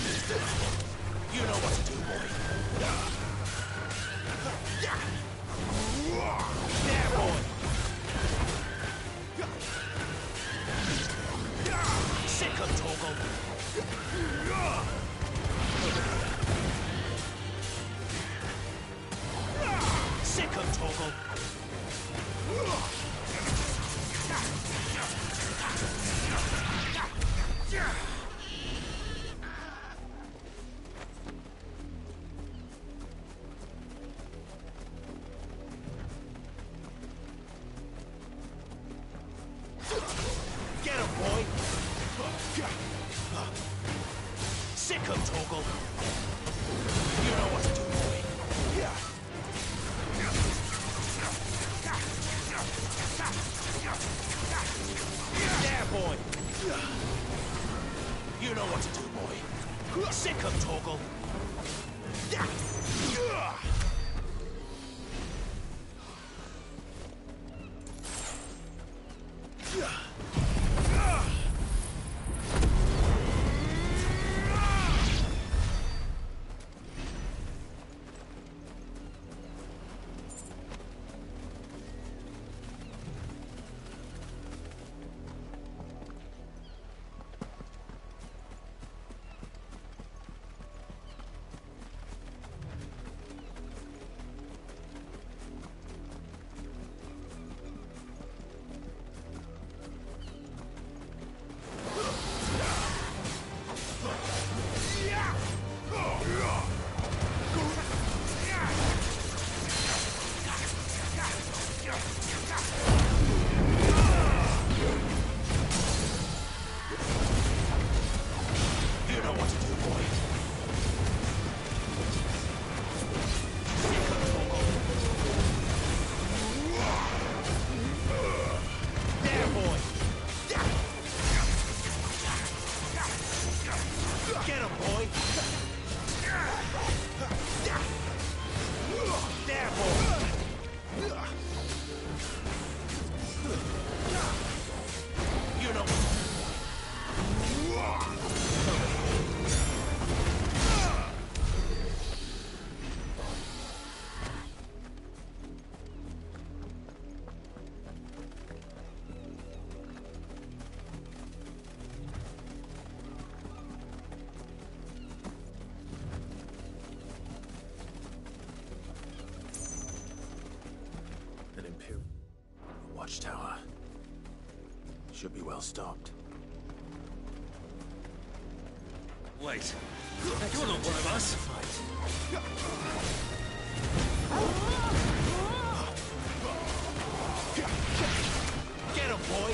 You know what to do, boy. There, boy. Sick of Torgal. Sick of Torgal. Get him, boy! Sick of Torgal! You know what to do, boy! There, boy! You know what to do, boy! Sick of Torgal! Get him, boy! There, boy! You know what? An Imperial watchtower. Should be well stocked. Wait. You're not one of us. Get him, boy!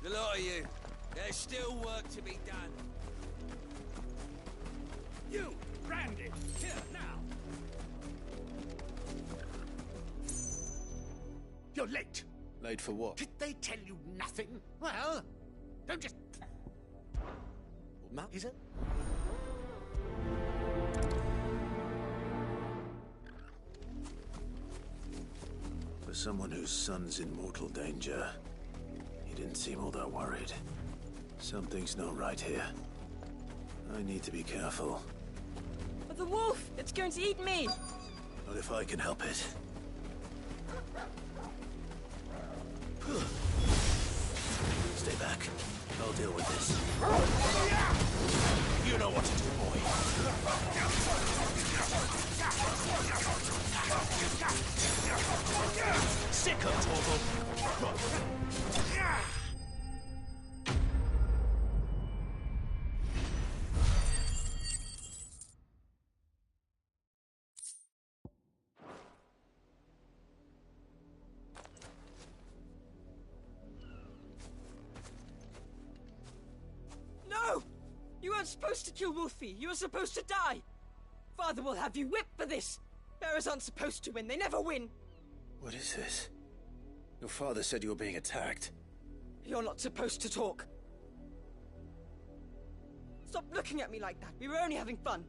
The lot of you. There's still work to be done. You, Brandy, here now. You're late. Late for what? Did they tell you nothing? Well, don't just... Is it? For someone whose son's in mortal danger, he didn't seem all that worried. Something's not right here. I need to be careful. But the wolf! It's going to eat me! Not if I can help it. Stay back. I'll deal with this. You know what to do, boy. Sick of Torgal. No! You weren't supposed to kill Wolfie. You were supposed to die. Father will have you whipped for this. Bearers aren't supposed to win. They never win. What is this? Your father said you were being attacked. You're not supposed to talk. Stop looking at me like that. We were only having fun.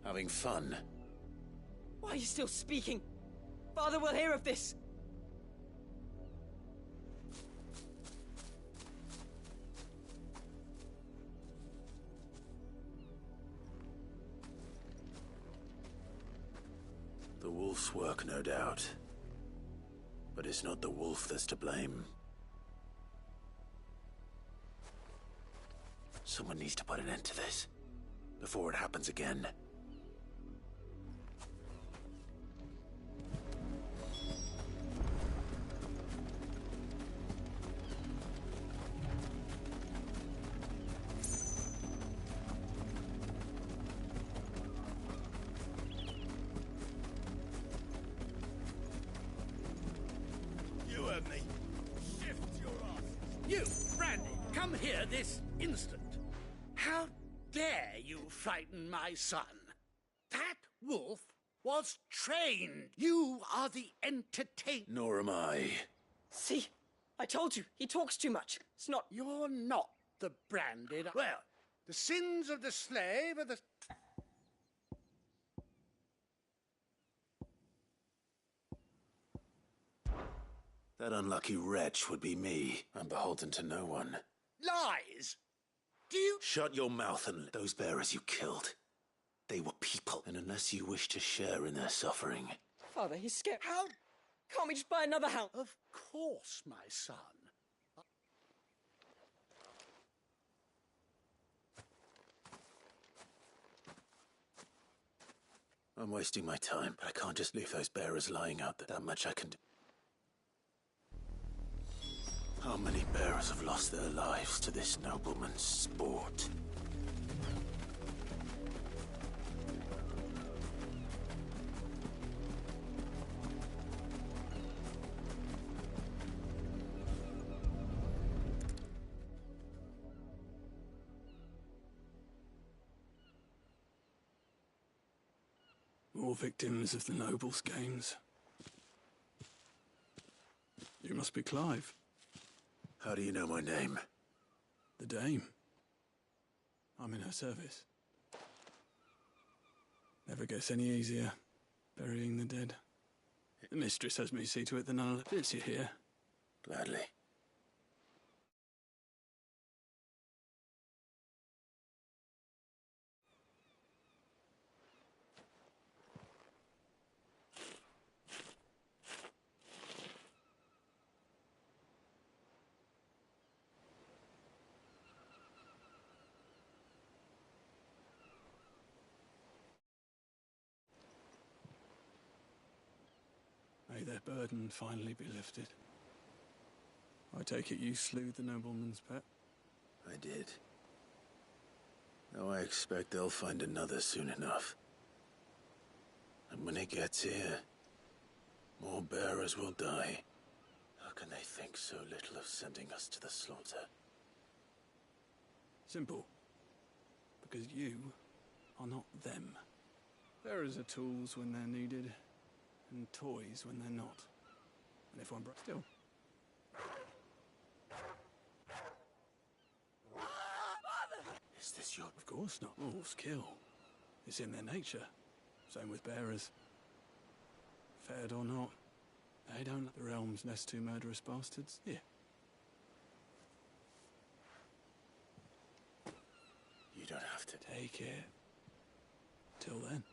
Having fun? Why are you still speaking? Father will hear of this. The wolf's work, no doubt. But it's not the wolf that's to blame. Someone needs to put an end to this, before it happens again. You heard me. Shift your ass. You, Brandy, come here this instant. How dare you frighten my son? That wolf was trained. You are the entertainer. Nor am I. See? I told you. He talks too much. It's not... You're not the branded. Well, the sins of the slave are the... That unlucky wretch would be me. I'm beholden to no one. Lies! Do you... Shut your mouth and those bearers you killed. They were people, and unless you wish to share in their suffering... Father, he's scared. How... Can't we just buy another house? Of course, my son. I'm wasting my time, but I can't just leave those bearers lying out there. That much I can do. How many bearers have lost their lives to this nobleman's sport? More victims of the nobles' games. You must be Clive. How do you know my name? The Dame. I'm in her service. Never gets any easier, burying the dead. The mistress has me see to it that none of the fits you here. Gladly. May their burden finally be lifted. I take it you slew the nobleman's pet? I did. Now I expect they'll find another soon enough. And when it gets here, more bearers will die. can they think so little of sending us to the slaughter? Simple. Because you are not them. Bearers are tools when they're needed, and toys when they're not. And if one breaks still. Is this your... Of course not. Wolves kill. It's in their nature. Same with bearers. Fed or not, they don't let the realms nest two murderous bastards. Here. You don't have to... Take it. Till then.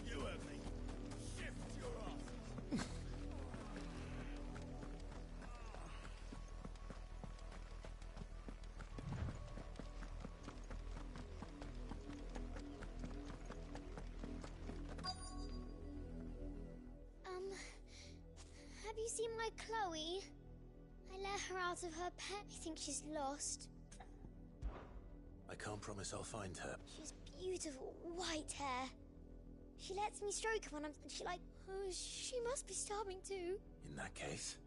You heard me. Shift your ass. Have you seen my Chloe? I let her out of her pen. I think she's lost. I can't promise I'll find her. She has beautiful white hair. She lets me stroke her when I'm... She like... Oh, she must be starving too. In that case...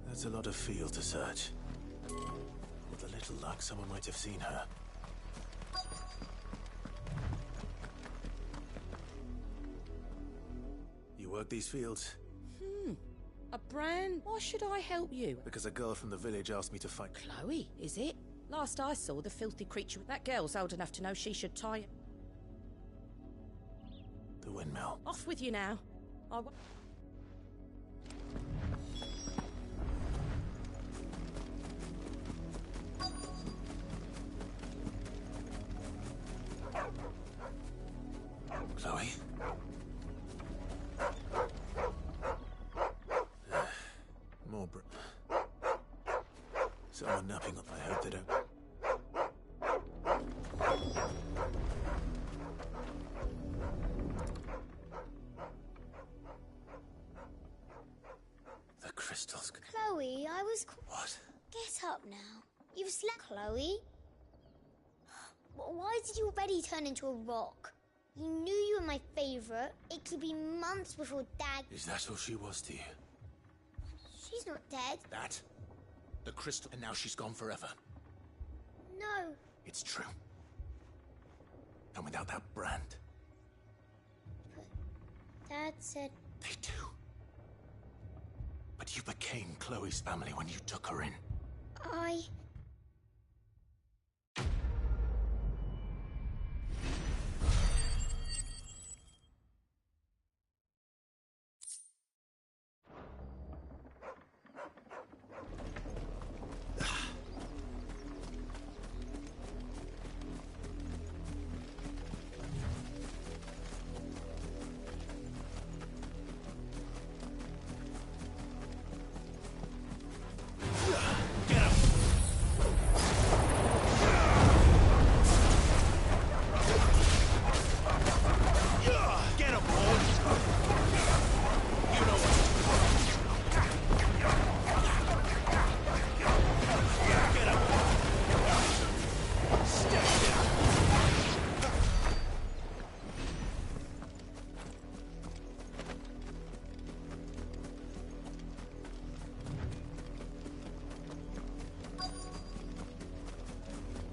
That's a lot of field to search. With a little luck, someone might have seen her. You work these fields? A brand? Why should I help you? Because a girl from the village asked me to fight... Chloe, is it? Last I saw, the filthy creature... That girl's old enough to know she should tie... The windmill. Off with you now. Chloe? More someone napping up. I hope they don't... The crystals... Chloe, I was... What? Get up now. You've slept, Chloe. Why did you already turn into a rock? You knew you were my favorite. It could be months before Dad... Is that all she was to you? She's not dead. That? The crystal... And now she's gone forever. No. It's true. And without that brand... Dad said... They do. But you became Chloe's family when you took her in. I...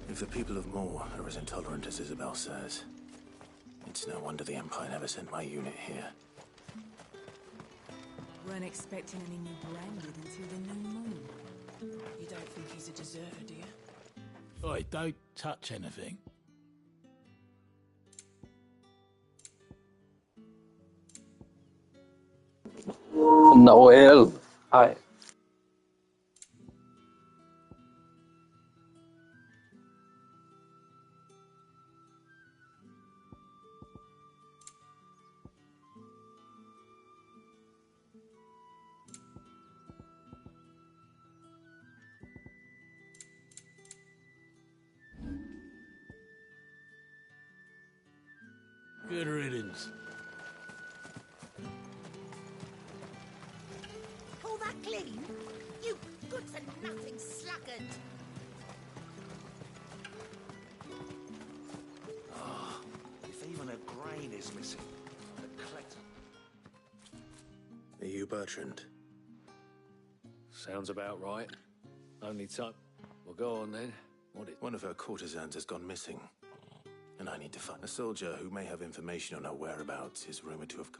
If the people of Moor are as intolerant as Isabel says, it's no wonder the Empire never sent my unit here. Weren't expecting any new branded until the new moon. You don't think he's a deserter, do you? Oi, don't touch anything. Noel. Hi. Good riddance. All that clean? You good-for-nothing sluggard! If even a grain is missing, the collector. Are you Bertrand? Sounds about right. Only time. Well, go on then. One of her courtesans has gone missing, and I need to find a soldier who may have information on her whereabouts is rumored to have...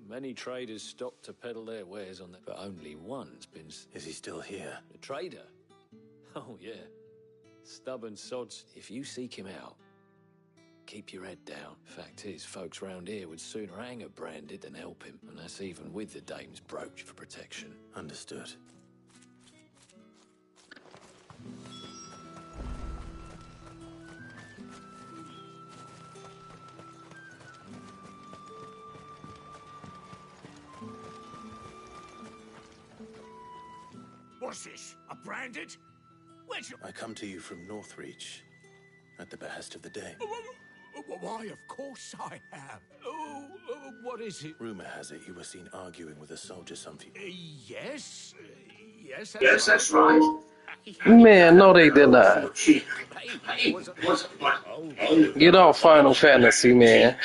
Many traders stopped to peddle their wares on that, but only one's been... Is he still here? A trader? Oh, yeah. Stubborn sods. If you seek him out, keep your head down. Fact is, folks round here would sooner hang a branded than help him, and that's even with the dame's brooch for protection. Understood. What's this? A branded? Where's your... I come to you from Northreach, at the behest of the Dane. Why, of course I have. What is it? Rumor has it you were seen arguing with a soldier some few... Yes. Yes, that's right. Man, no, they did not. Get off Final Fantasy, man.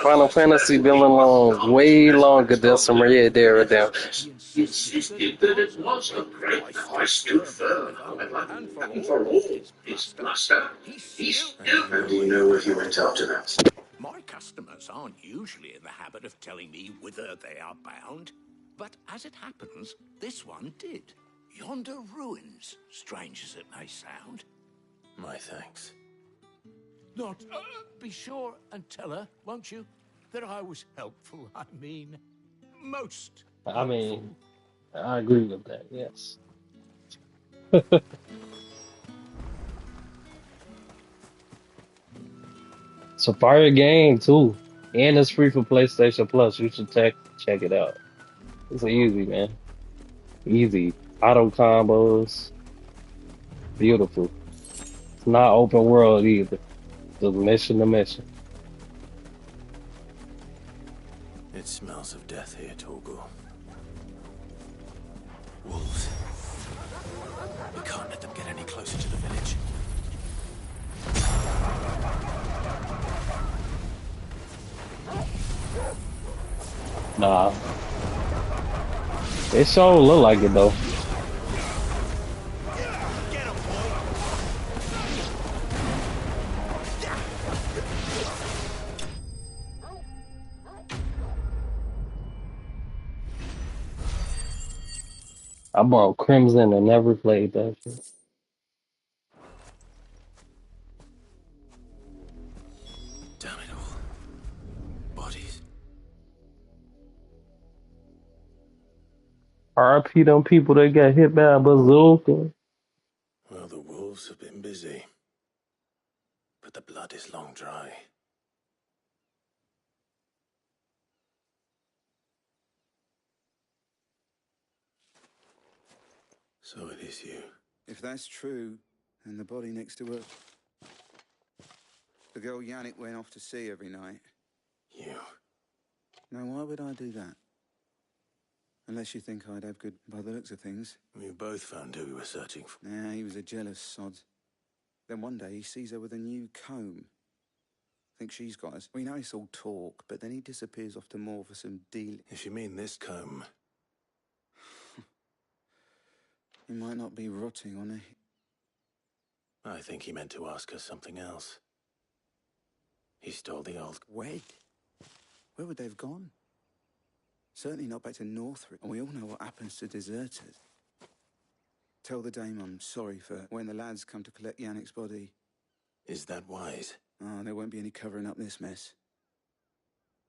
Final Fantasy been along way longer than some Red Dead Redemption. Insisted that it was a great I stood firm, however, and for all his bluster, he still... How do you know if you went after that? My customers aren't usually in the habit of telling me whither they are bound, but as it happens, this one did. Yonder ruins, strange as it may sound. My thanks. Not, be sure and tell her, won't you, that I was helpful. I mean, most I mean, I agree with that, yes. It's a fire game, too. And it's free for PlayStation Plus. You should check it out. It's easy, man. Easy. Auto combos. Beautiful. It's not open world either. Just mission to mission. It smells of death here, Torgal. Wolves. We can't let them get any closer to the village. Nah. It sure look like it, though. I bought Crimson and never played that shit. Damn it all. Bodies. RIP them people that got hit by a bazooka. Well, the wolves have been busy. But the blood is long dry. So it is you. If that's true, then the body next to her... The girl Yannick went off to see every night. You. Now, why would I do that? Unless you think I'd have good by the looks of things. We both found who we were searching for. Nah, he was a jealous sod. Then one day he sees her with a new comb. Think she's got us. We know it's all talk, but then he disappears off to more for some deal. If you mean this comb... He might not be rotting on it. I think he meant to ask us something else. He stole the old... Wed? Where would they have gone? Certainly not back to Northrop, and we all know what happens to deserters. Tell the dame I'm sorry for when the lads come to collect Yannick's body. Is that wise? Oh, there won't be any covering up this mess.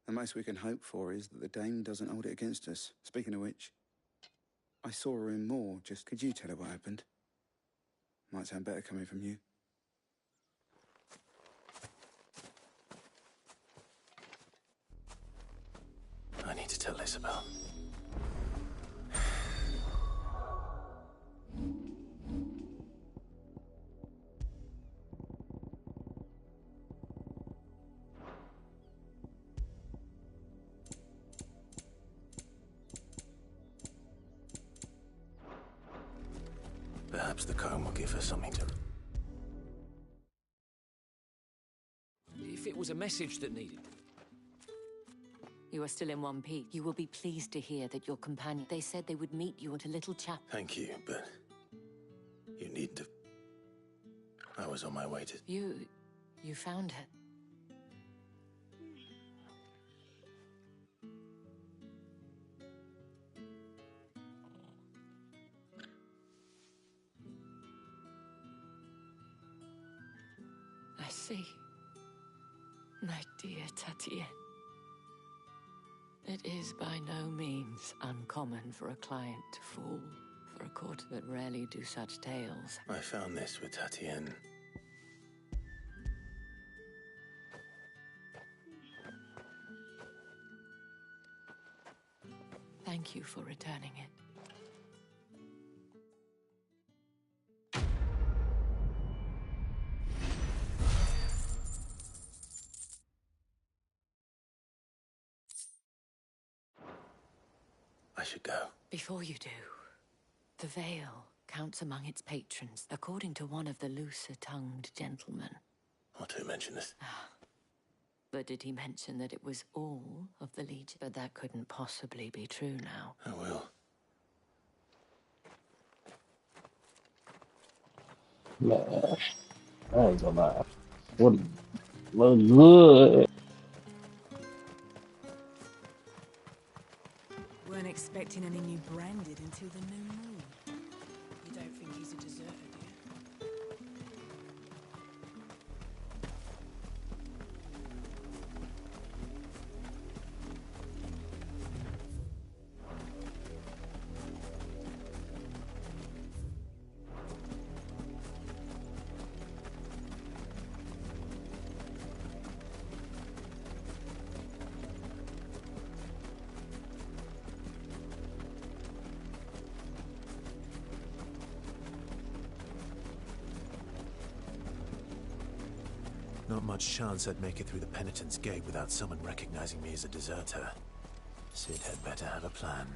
The most we can hope for is that the dame doesn't hold it against us. Speaking of which, I saw her in Moor. Just could you tell her what happened? Might sound better coming from you. I need to tell Isabel. Perhaps the comb will give her something to... If it was a message that needed... You are still in one piece. You will be pleased to hear that your companion... They said they would meet you at a little chapel. Thank you, but... You need to... I was on my way to... You found her. I see. My dear Tatienne. It is by no means uncommon for a client to fall for a court, but rarely do such tales. I found this with Tatienne. Thank you for returning it. I should go. Before you do, the Vale counts among its patrons, according to one of the looser-tongued gentlemen. What, who mentioned this? But did he mention that it was all of the Legion? But that couldn't possibly be true now. I will. Man, I ain't gonna lie. What look good. Weren't expecting any new branded until the new moon. You don't think he's a deserter, do you? Not much chance I'd make it through the Penitent's Gate without someone recognizing me as a deserter. Cid had better have a plan.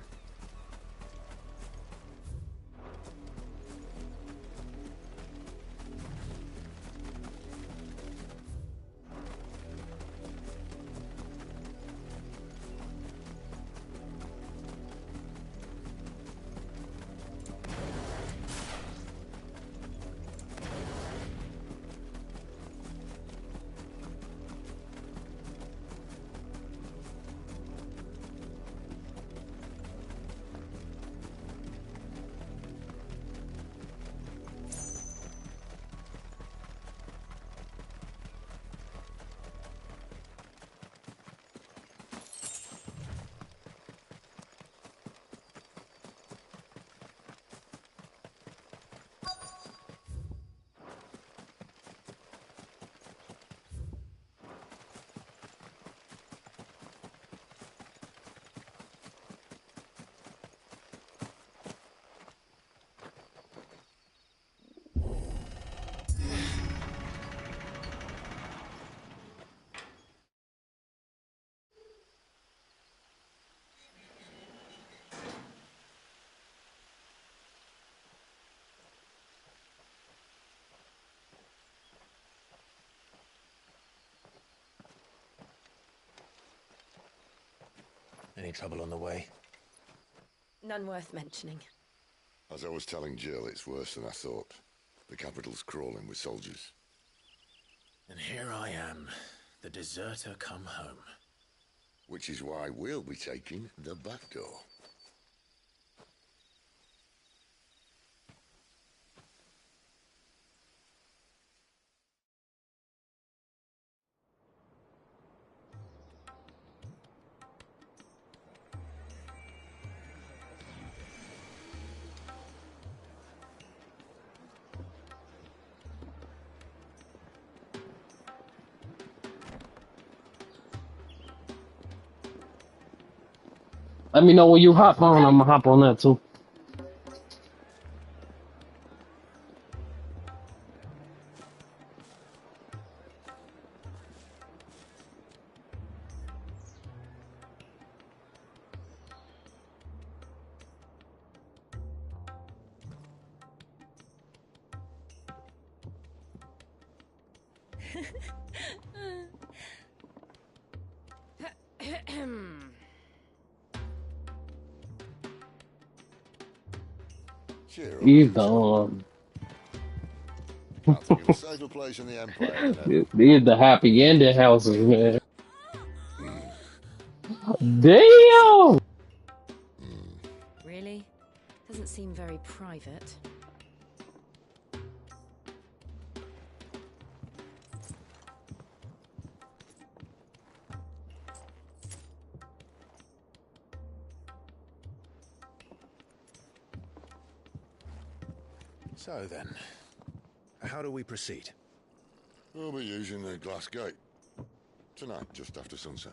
Any trouble on the way? None worth mentioning. As I was telling Jill, it's worse than I thought. The capital's crawling with soldiers. And here I am, the deserter come home. Which is why we'll be taking the back door. Let me know when you hop on. I'm gonna hop on that too. Cheer up. He's gone. Can't think of a safer place in the Empire than it. These the happy ending houses, man. Damn! Really? Doesn't seem very private. So then, how do we proceed? We'll be using the glass gate. Tonight, just after sunset.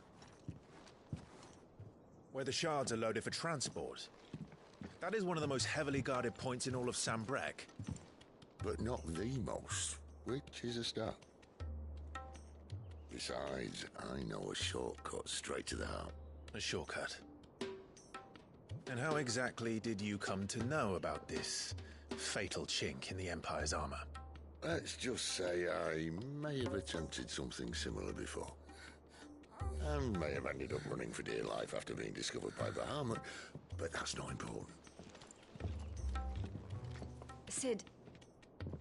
Where the shards are loaded for transport. That is one of the most heavily guarded points in all of Sambrek. But not the most, which is a start. Besides, I know a shortcut straight to the heart. A shortcut? And how exactly did you come to know about this fatal chink in the Empire's armor? Let's just say I may have attempted something similar before. And may have ended up running for dear life after being discovered by Bahamut, but that's not important. Sid,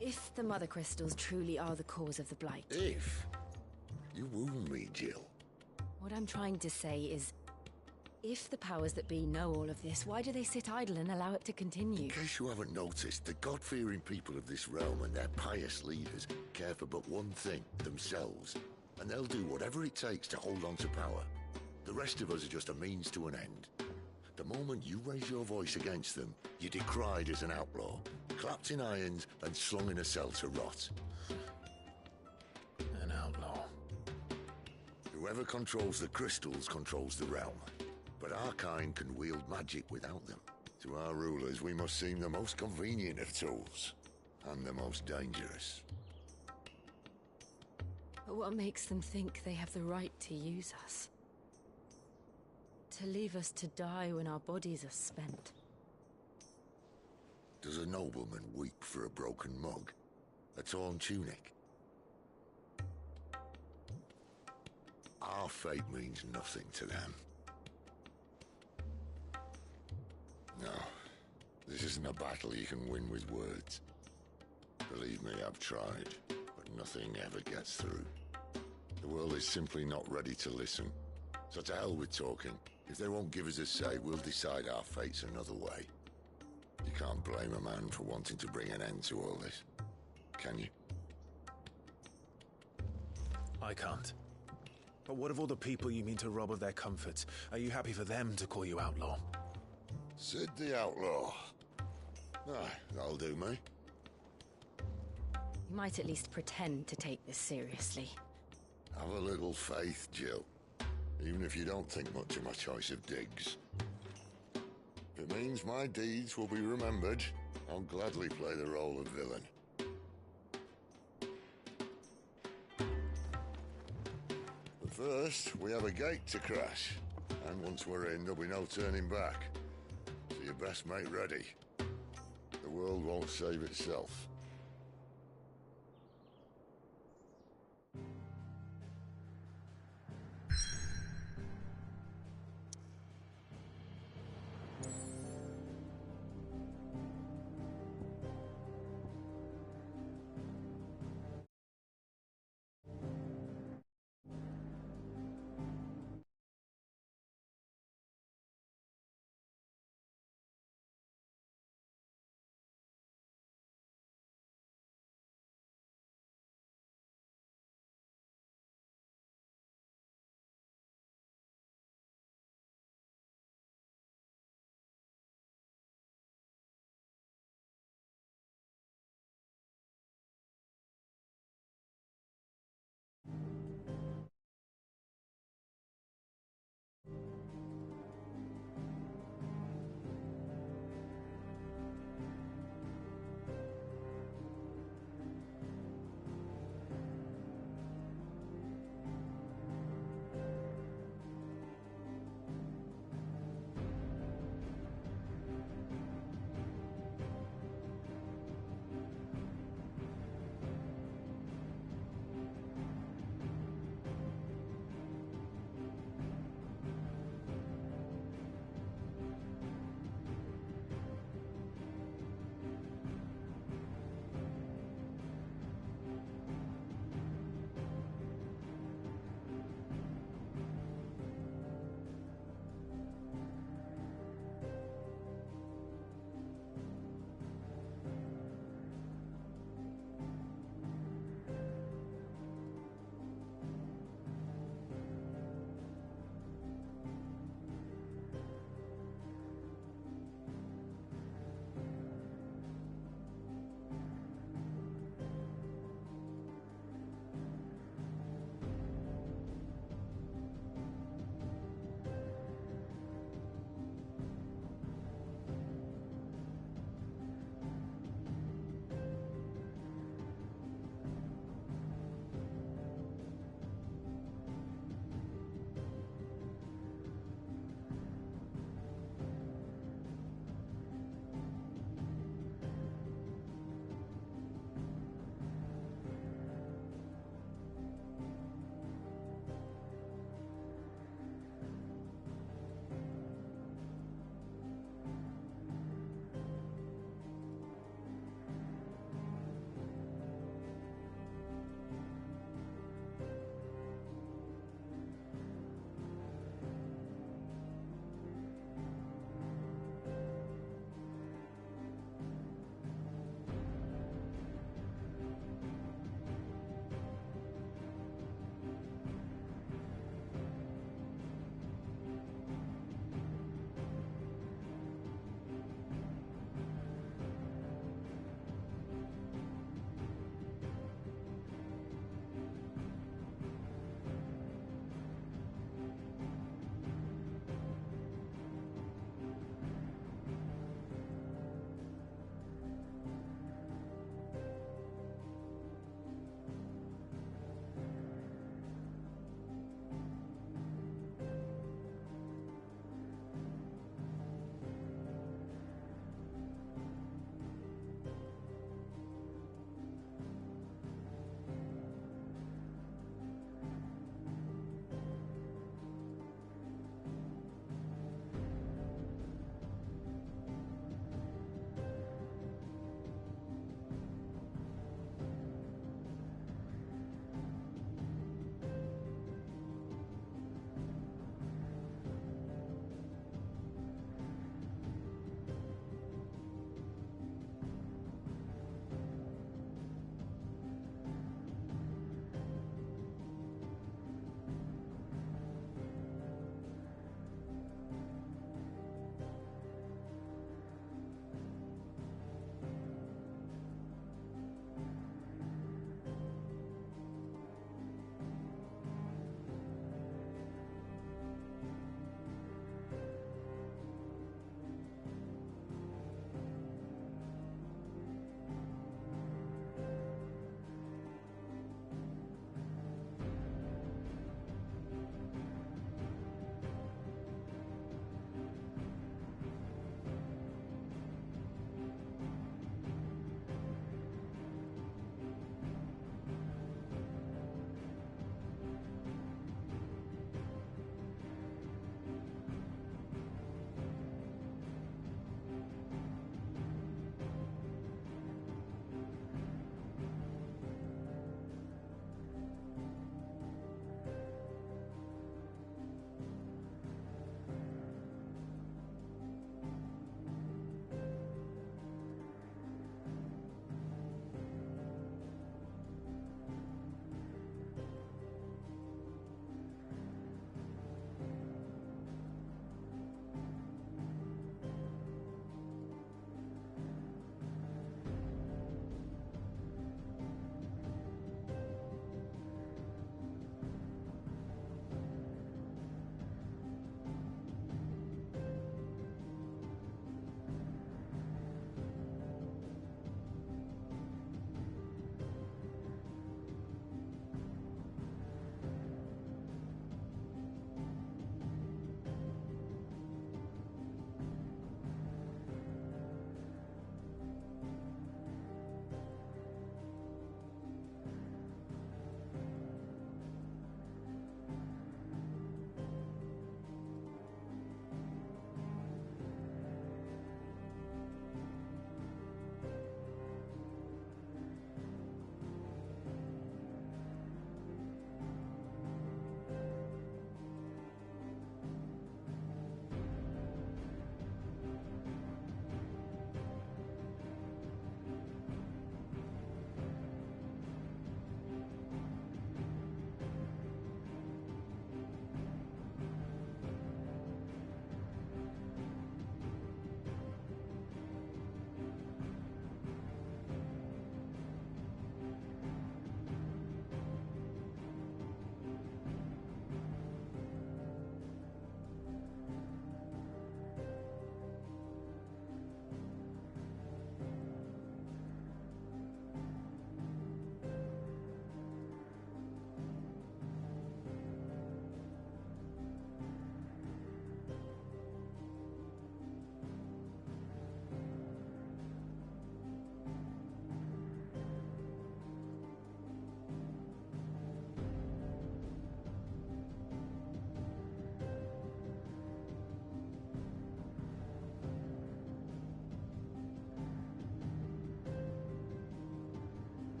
if the Mother Crystals truly are the cause of the Blight... If? You wound me, Jill. What I'm trying to say is, if the powers that be know all of this, why do they sit idle and allow it to continue? In case you haven't noticed, the God-fearing people of this realm and their pious leaders care for but one thing, themselves. And they'll do whatever it takes to hold on to power. The rest of us are just a means to an end. The moment you raise your voice against them, you're decried as an outlaw, clapped in irons and slung in a cell to rot. An outlaw. Whoever controls the crystals controls the realm. But our kind can wield magic without them. To our rulers, we must seem the most convenient of tools, and the most dangerous. But what makes them think they have the right to use us? To leave us to die when our bodies are spent? Does a nobleman weep for a broken mug? A torn tunic? Our fate means nothing to them. No, this isn't a battle you can win with words. Believe me, I've tried, but nothing ever gets through. The world is simply not ready to listen. So to hell with talking. If they won't give us a say, we'll decide our fates another way. You can't blame a man for wanting to bring an end to all this, can you? I can't. But what of all the people you mean to rob of their comforts? Are you happy for them to call you outlaw? Sid the Outlaw. Ah, that'll do me. You might at least pretend to take this seriously. Have a little faith, Jill. Even if you don't think much of my choice of digs. If it means my deeds will be remembered, I'll gladly play the role of villain. But first, we have a gate to crash. And once we're in, there'll be no turning back. So you best make ready. The world won't save itself.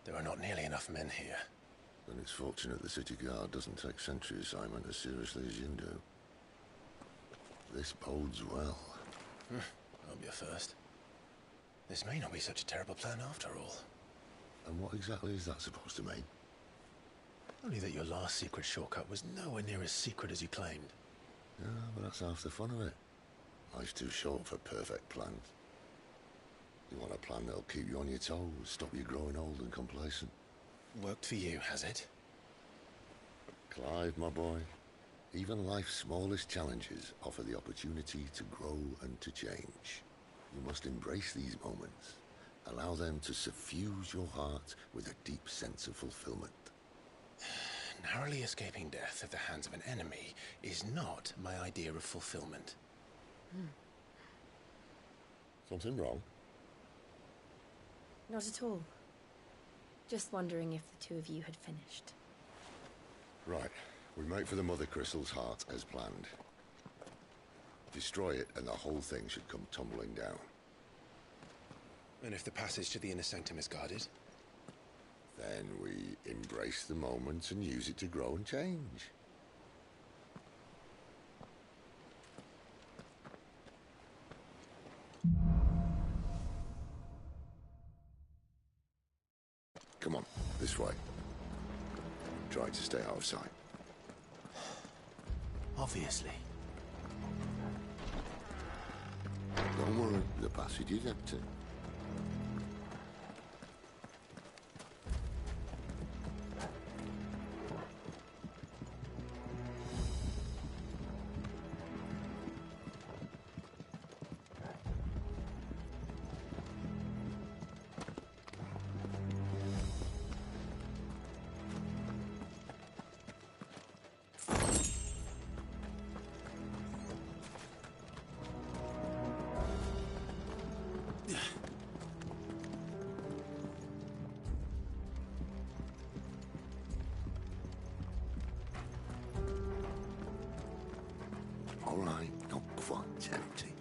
There are not nearly enough men here. Then it's fortunate the city guard doesn't take sentry assignment as seriously as you do. This bodes well. Won't be a first. This may not be such a terrible plan after all. And what exactly is that supposed to mean? Only that your last secret shortcut was nowhere near as secret as you claimed. Yeah, but that's half the fun of it. Life's too short for perfect plans. You want a plan that'll keep you on your toes, stop you growing old and complacent. Worked for you, has it? Clive, my boy, even life's smallest challenges offer the opportunity to grow and to change. You must embrace these moments. Allow them to suffuse your heart with a deep sense of fulfillment. Narrowly escaping death at the hands of an enemy is not my idea of fulfillment. Something wrong? Not at all. Just wondering if the two of you had finished. Right. We make for the Mother Crystal's heart as planned. Destroy it and the whole thing should come tumbling down. And if the passage to the inner sanctum is guarded? Then we embrace the moment and use it to grow and change. Come on, this way. Try to stay out of sight. Obviously. Don't worry, the passage is empty. All right, not quite empty.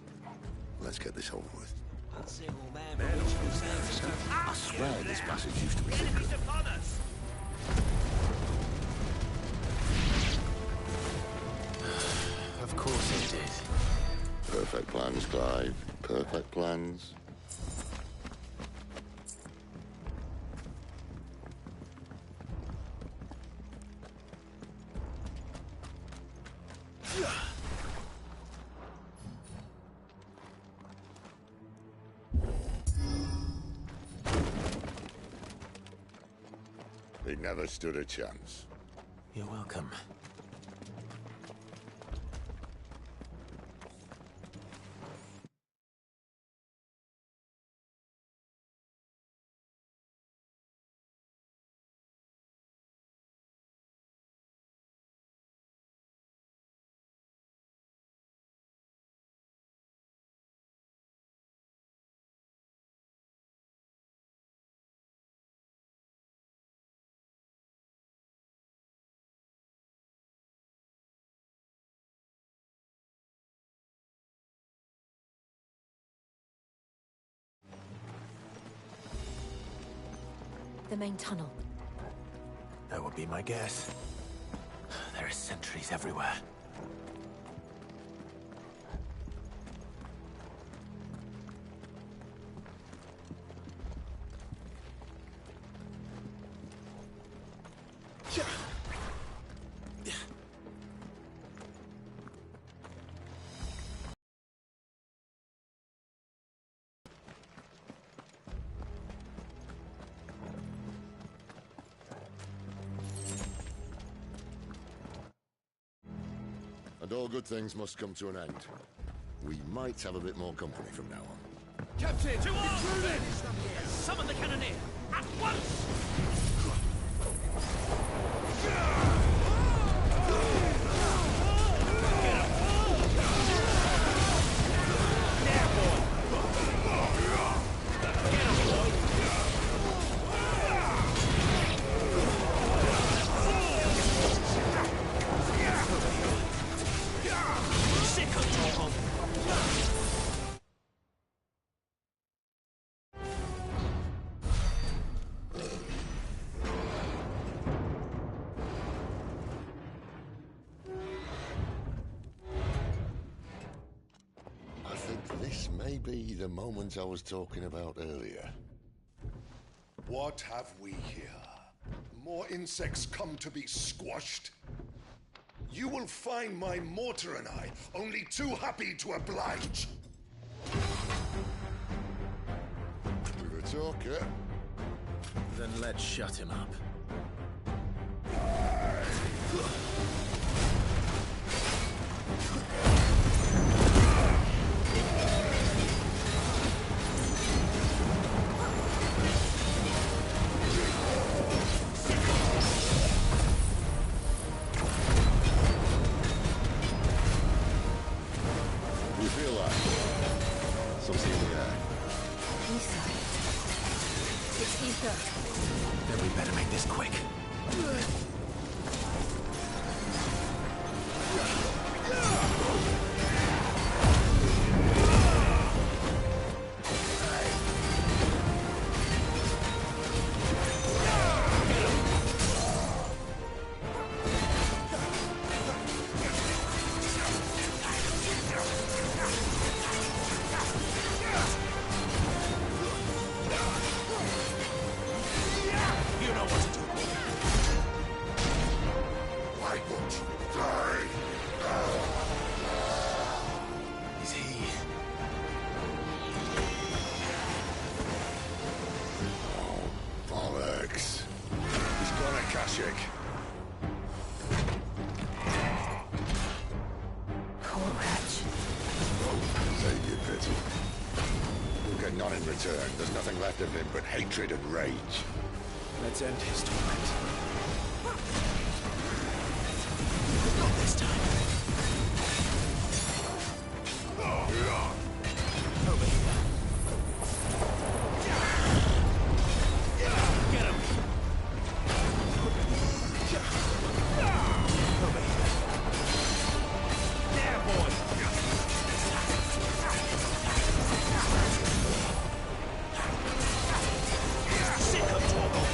Let's get this over with. I swear this passage used to be secret. Of course it did. Perfect plans, Clive. Perfect plans. He never stood a chance. You're welcome. The main tunnel. That would be my guess. There are sentries everywhere. And all good things must come to an end. We might have a bit more company from now on. Captain! To arms! Summon the cannoneer! At once! be the moment I was talking about earlier. What have we here? More insects come to be squashed? You will find my mortar and I only too happy to oblige. With a talker. Then let's shut him up. You feel that? Something in the air. Ether. It's ether. Then we better make this quick. You know what to do. Why won't you die? Is he? Bollocks. He's got a Kashyyyk. Poor wretch. Save your pity. You'll get none in return. There's nothing left of him but hatred and rage. Let's end his torment. Not this time. Over here. Get him. Over here. There, boy. Sick of Torgal.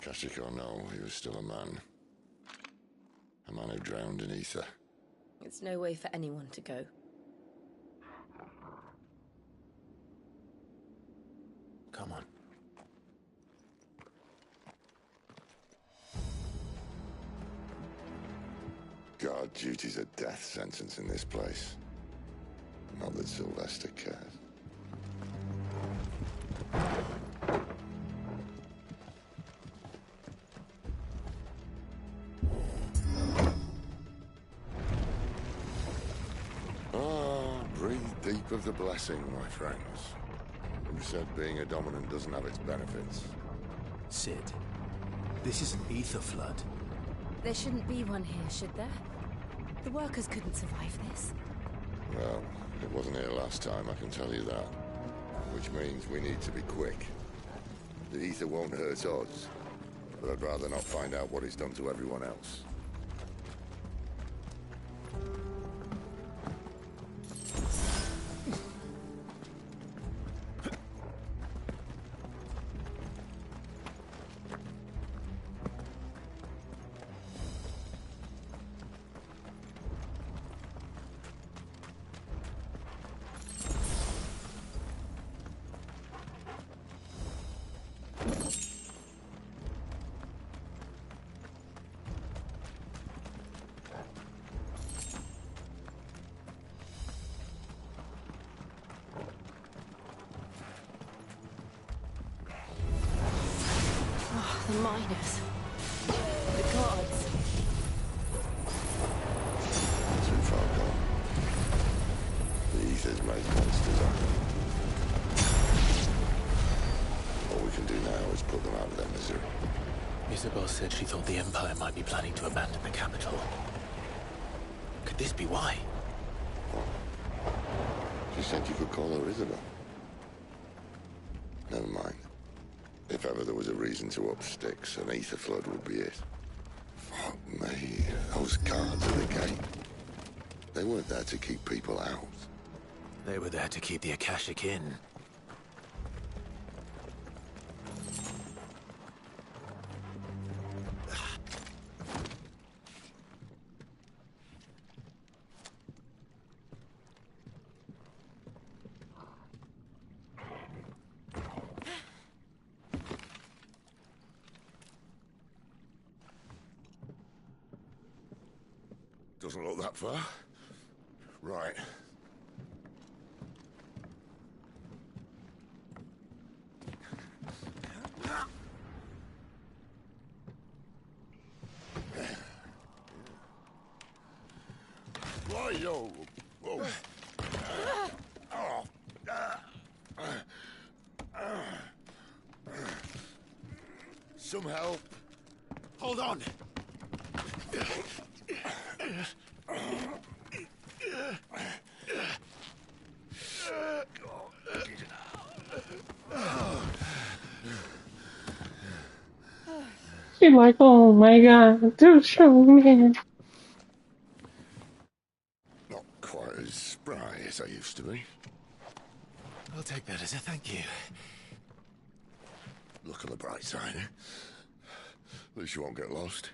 Akashic or no, he was still a man. A man who drowned in ether. It's no way for anyone to go. Come on. Guard duty's a death sentence in this place. Not that Sylvester cares. Breathe deep of the blessing, my friends. Who said being a dominant doesn't have its benefits? Sid, this is an ether flood. There shouldn't be one here, should there? The workers couldn't survive this. Well, it wasn't here last time, I can tell you that. Which means we need to be quick. The ether won't hurt us, but I'd rather not find out what it's done to everyone else. The miners. The gods. Too far gone. The ether's made monsters of them. All we can do now is put them out of their misery. Isabel said she thought the Empire might be planning to abandon the capital. Could this be why? What? She said you could call her Isabel. Never mind. If ever there was a reason to up sticks, an ether flood would be it. Fuck me, those guards at the gate. They weren't there to keep people out. They were there to keep the Akashic in. Doesn't look that far. Right. Why, yo? Whoa. Some help. Hold on. She's like, oh my god, do show me. Not quite as spry as I used to be. I'll take that as a thank you. Look on the bright side, eh? At least you won't get lost.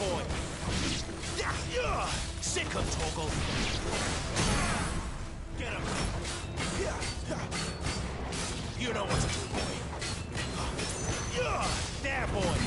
boy! Yeah! Sick of Torgal! Get him! You know what to do, boy! There, boy!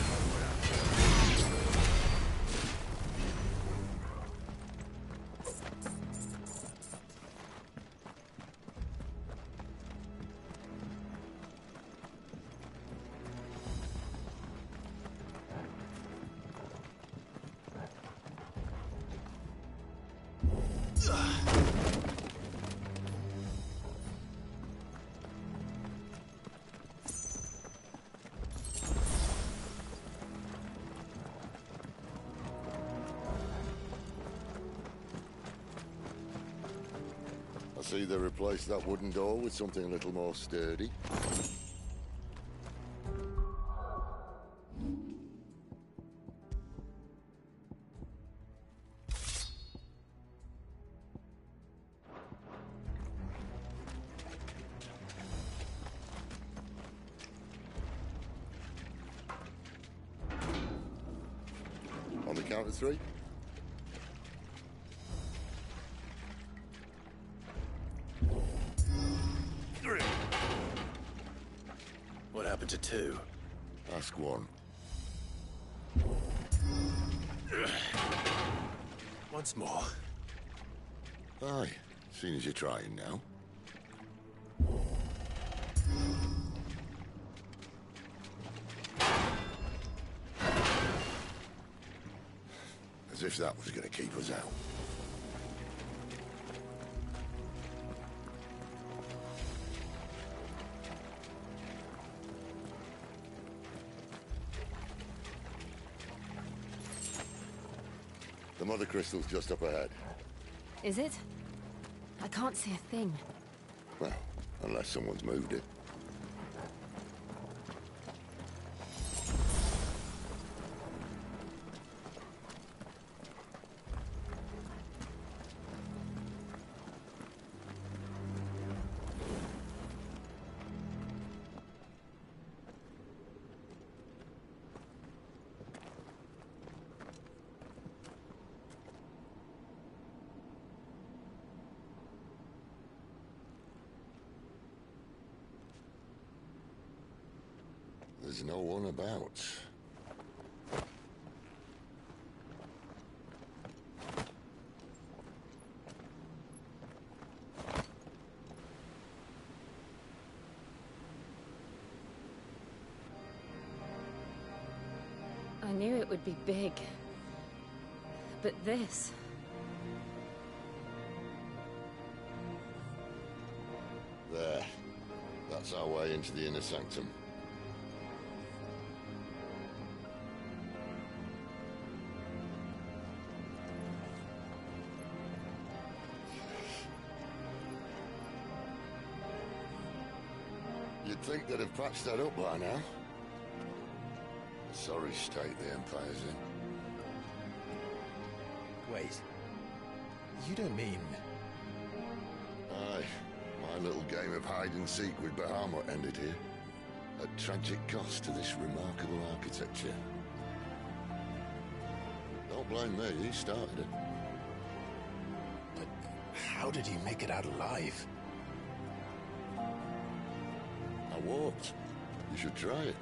I see they replaced that wooden door with something a little more sturdy. On the count of three. What happened to two? Ask one. Once more. Aye, seeing as you're trying now. As if that was going to keep us out. The mother crystal's just up ahead. Is it? I can't see a thing. Well, unless someone's moved it. There's no one about. I knew it would be big. But this... There. That's our way into the inner sanctum. You'd think they'd have patched that up by now. Sorry state the Empire's in. Wait. You don't mean... Aye. My little game of hide-and-seek with Bahamut ended here. At tragic cost to this remarkable architecture. Don't blame me, he started it. But how did he make it out alive? I walked. You should try it.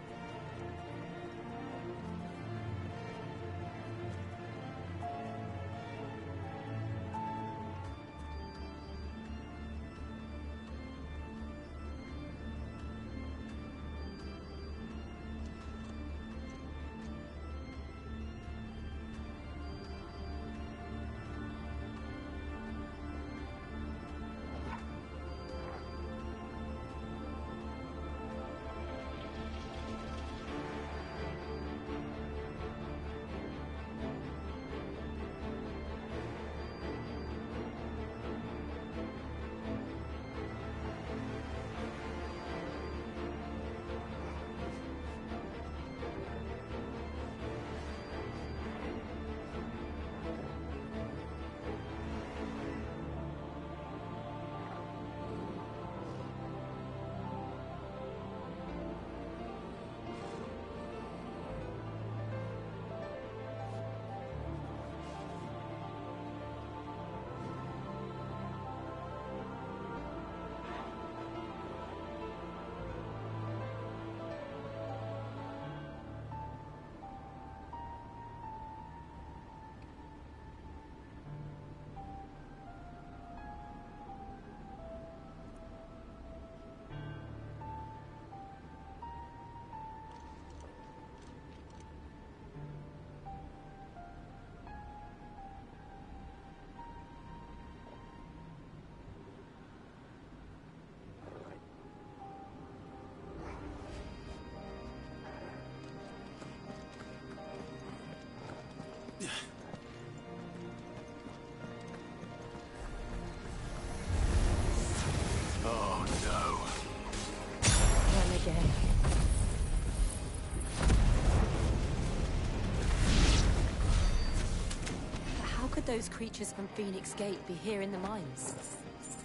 could those creatures from Phoenix Gate be here in the mines?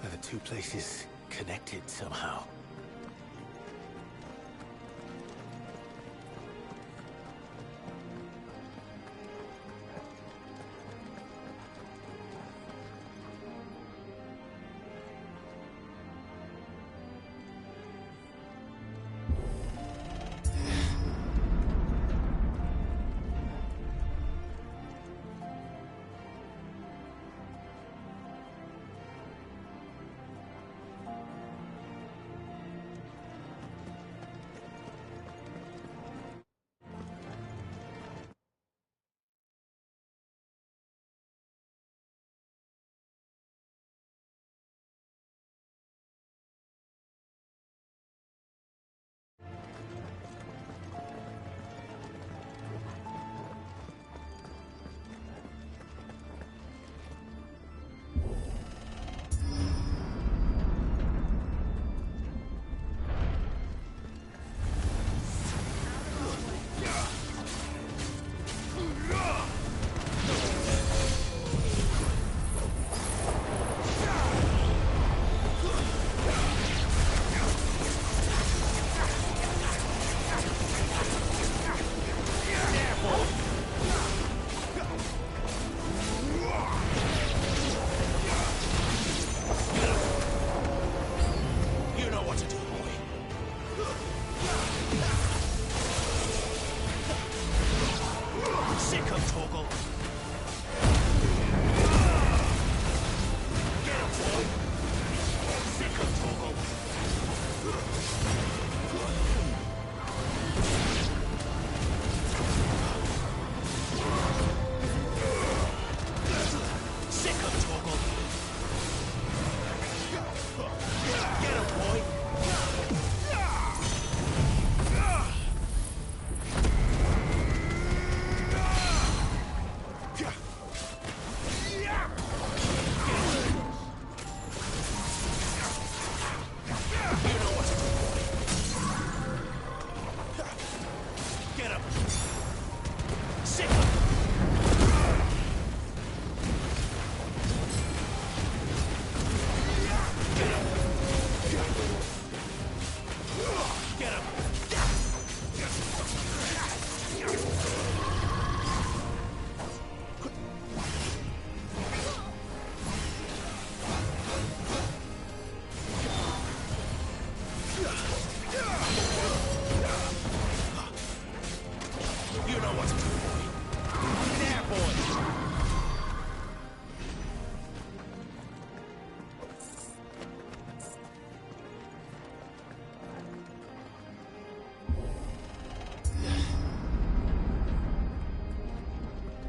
Are the two places connected somehow?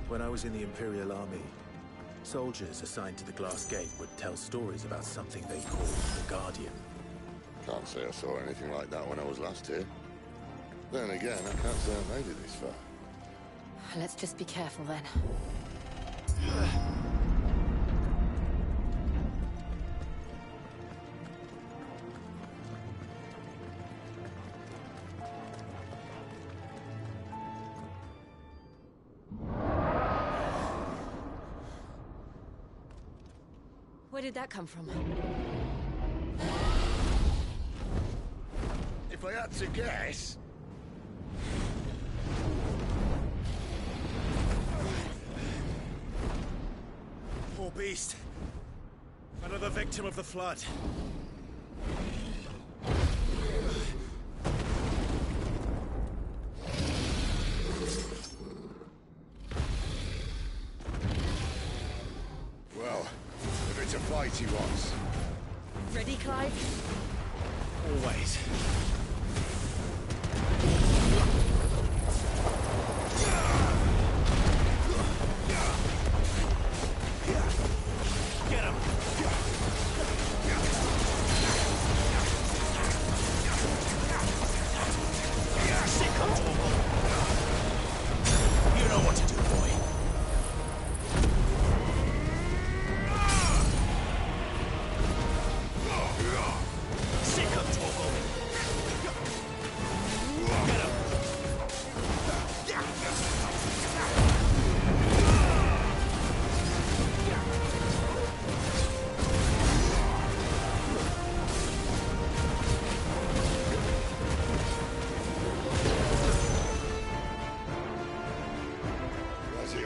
When I was in the Imperial Army, soldiers assigned to the Glass Gate would tell stories about something they called the Guardian. Can't say I saw anything like that when I was last here. Then again, I can't say I made it this far. Let's just be careful then. Where did that come from? If I had to guess... Poor beast. Another victim of the Flood. Well, if it's a fight he wants. Ready, Clive? Always. Get him! Sick of Torgal. You know what to do, boy. Sick of Torgal.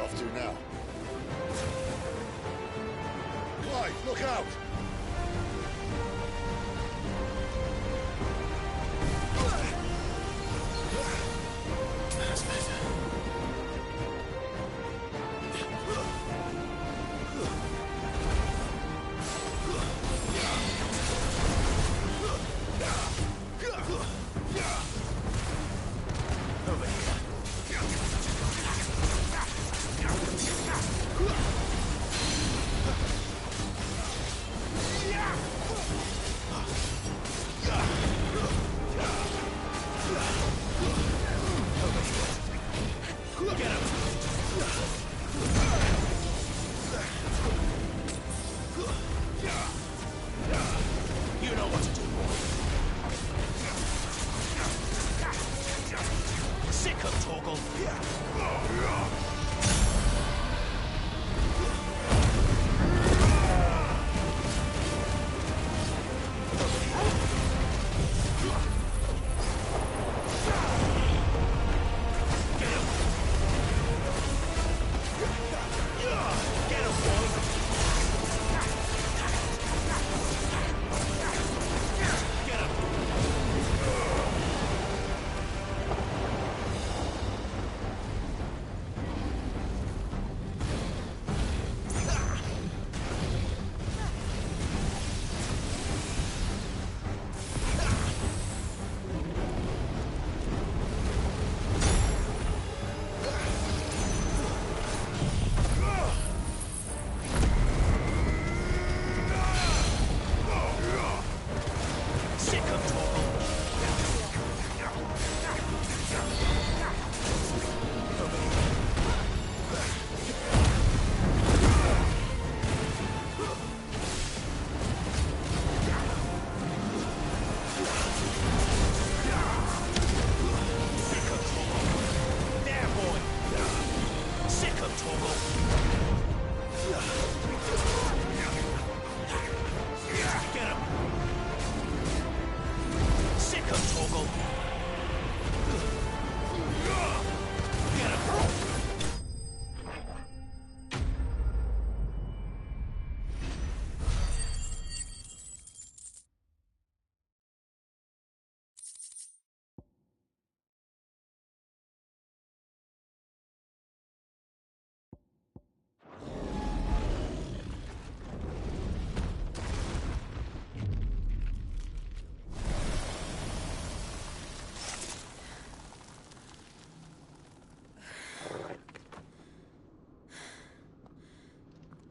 off to now? Clive, look out! That's better. Over here. You know what to do. Sick of Torgal.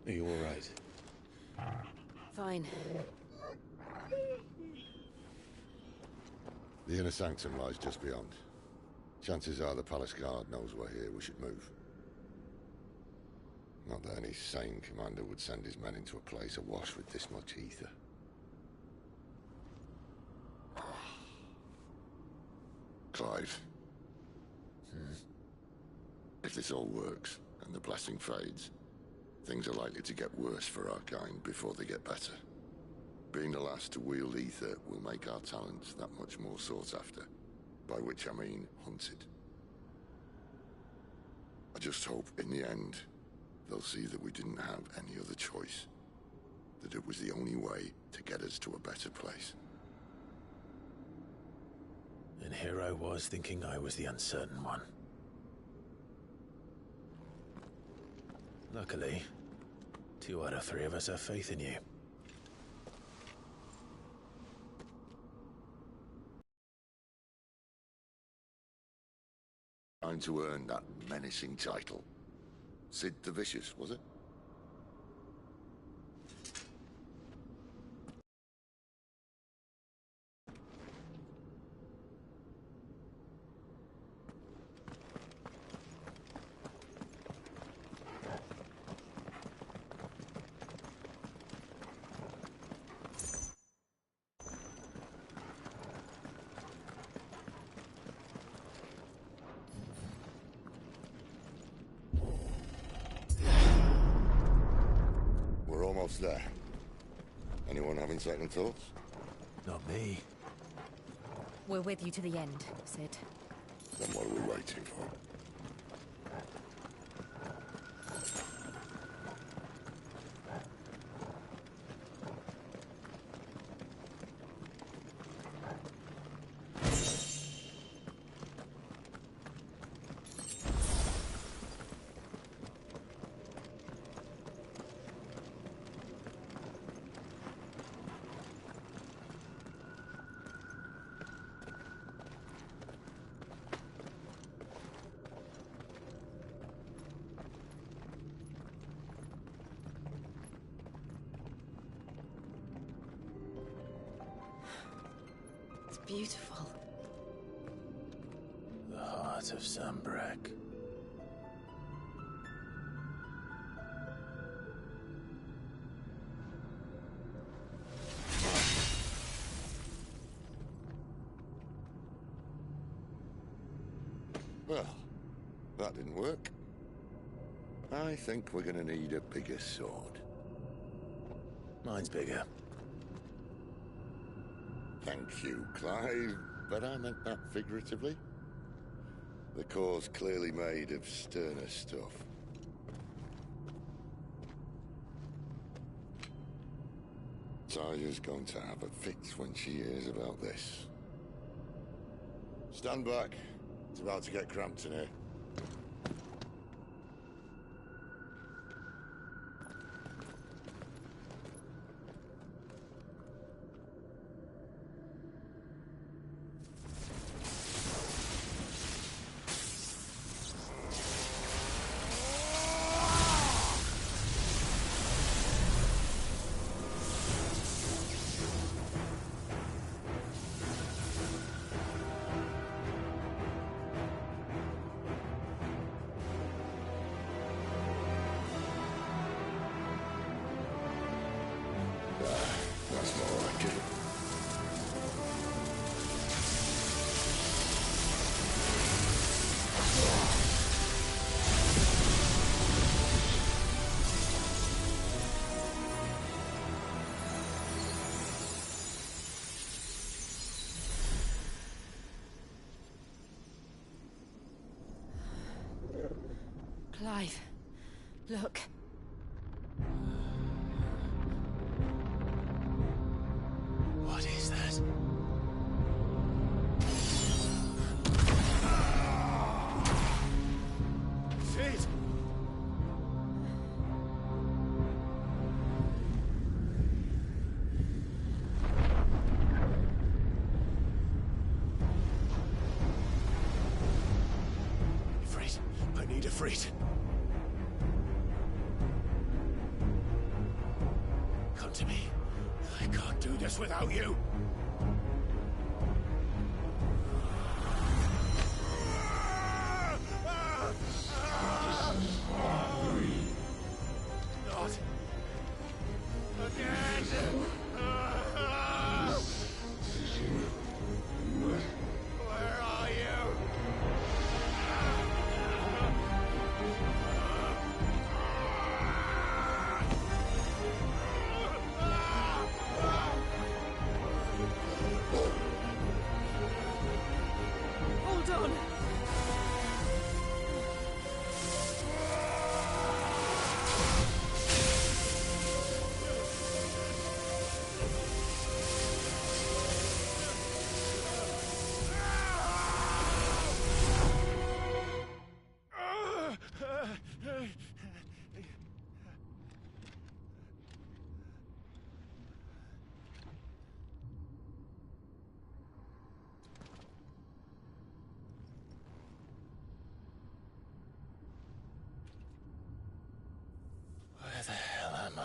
Are you all right? Fine. The inner sanctum lies just beyond. Chances are the palace guard knows we're here. We should move. Not that any sane commander would send his men into a place awash with this much ether. Clive. If this all works, and the blessing fades, things are likely to get worse for our kind before they get better. Being the last to wield ether will make our talents that much more sought after, by which I mean hunted. I just hope, in the end, they'll see that we didn't have any other choice, that it was the only way to get us to a better place. And here I was thinking I was the uncertain one. Luckily, 2 out of 3 of us have faith in you. Trying to earn that menacing title. Sid the Vicious, was it? Almost there. Anyone having second thoughts? Not me. We're with you to the end, Sid. Then what are we waiting for? beautiful. The heart of Sambrak. Well, that didn't work. I think we're gonna need a bigger sword. Mine's bigger. Thank you, Clive, but I meant that figuratively. The core's clearly made of sterner stuff. Talia's going to have a fit when she hears about this. Stand back. It's about to get cramped in here. That's more like it. Clive, look. What is that? Sid! Ifrit, I need Ifrit. Come to me. I can't do this without you. Not again. Where are you? Hold on! Where the hell am I?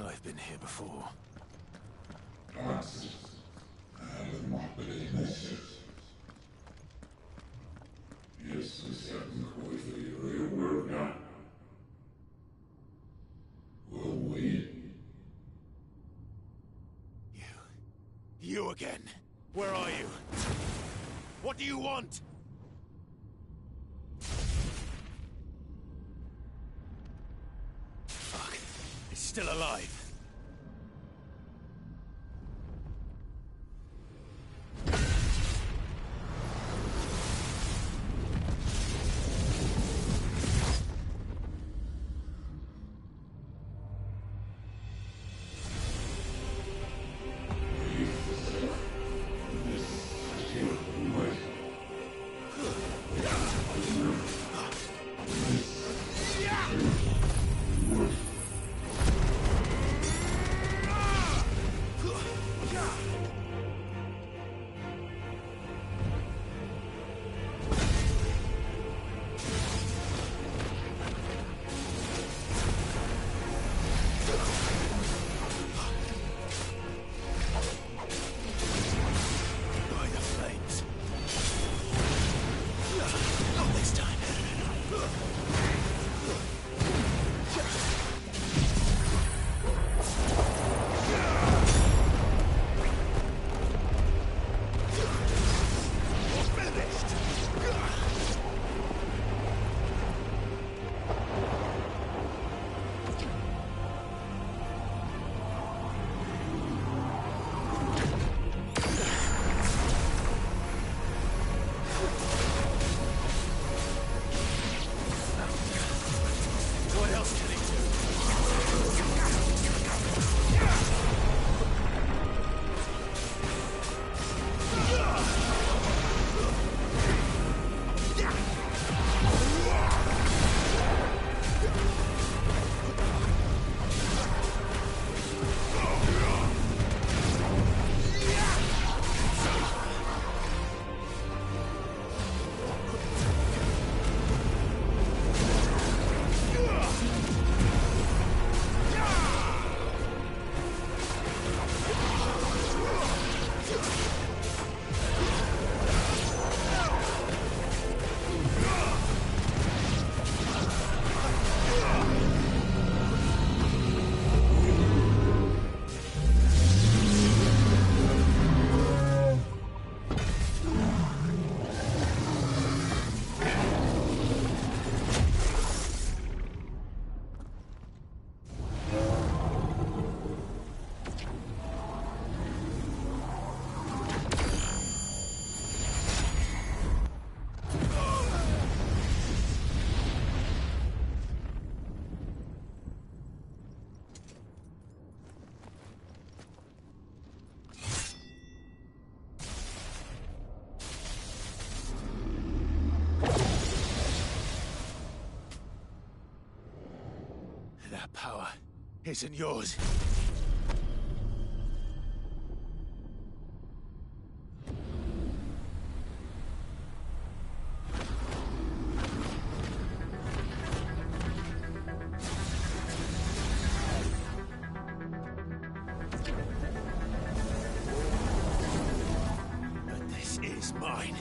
I've been here before. You again. Where are you? What do you want? Fuck. It's still alive. power isn't yours. But this is mine.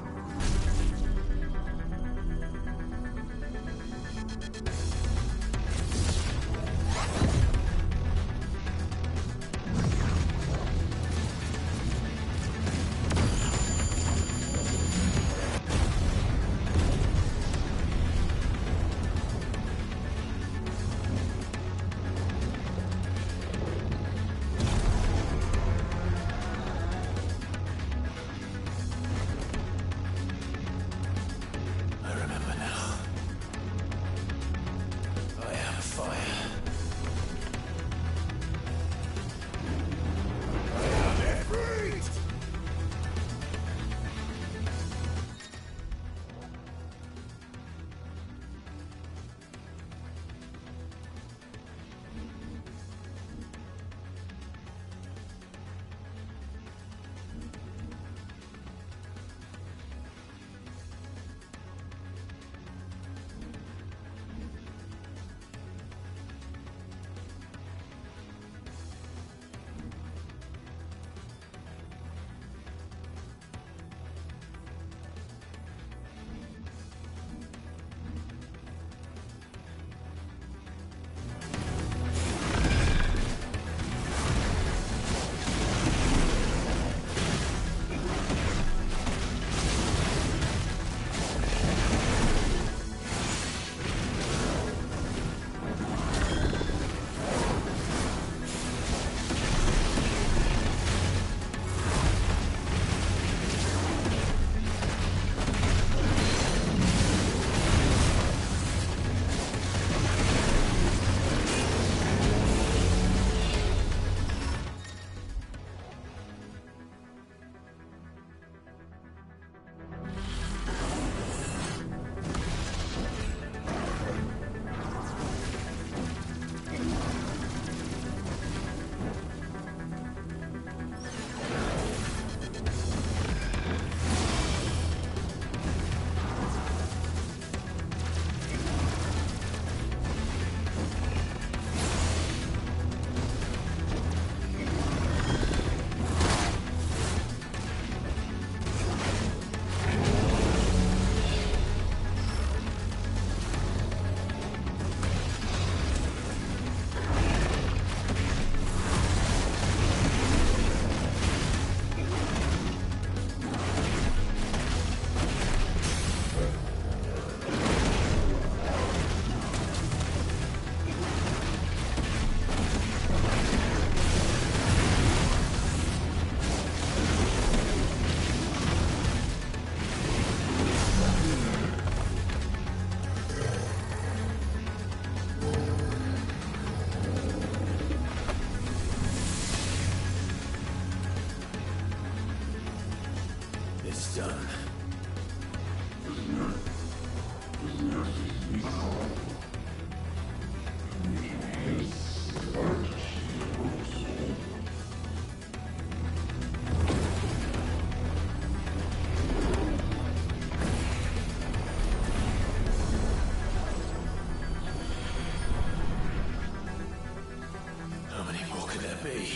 I remember now. I am fire. I am Ifrit! It's done. How many more could there be?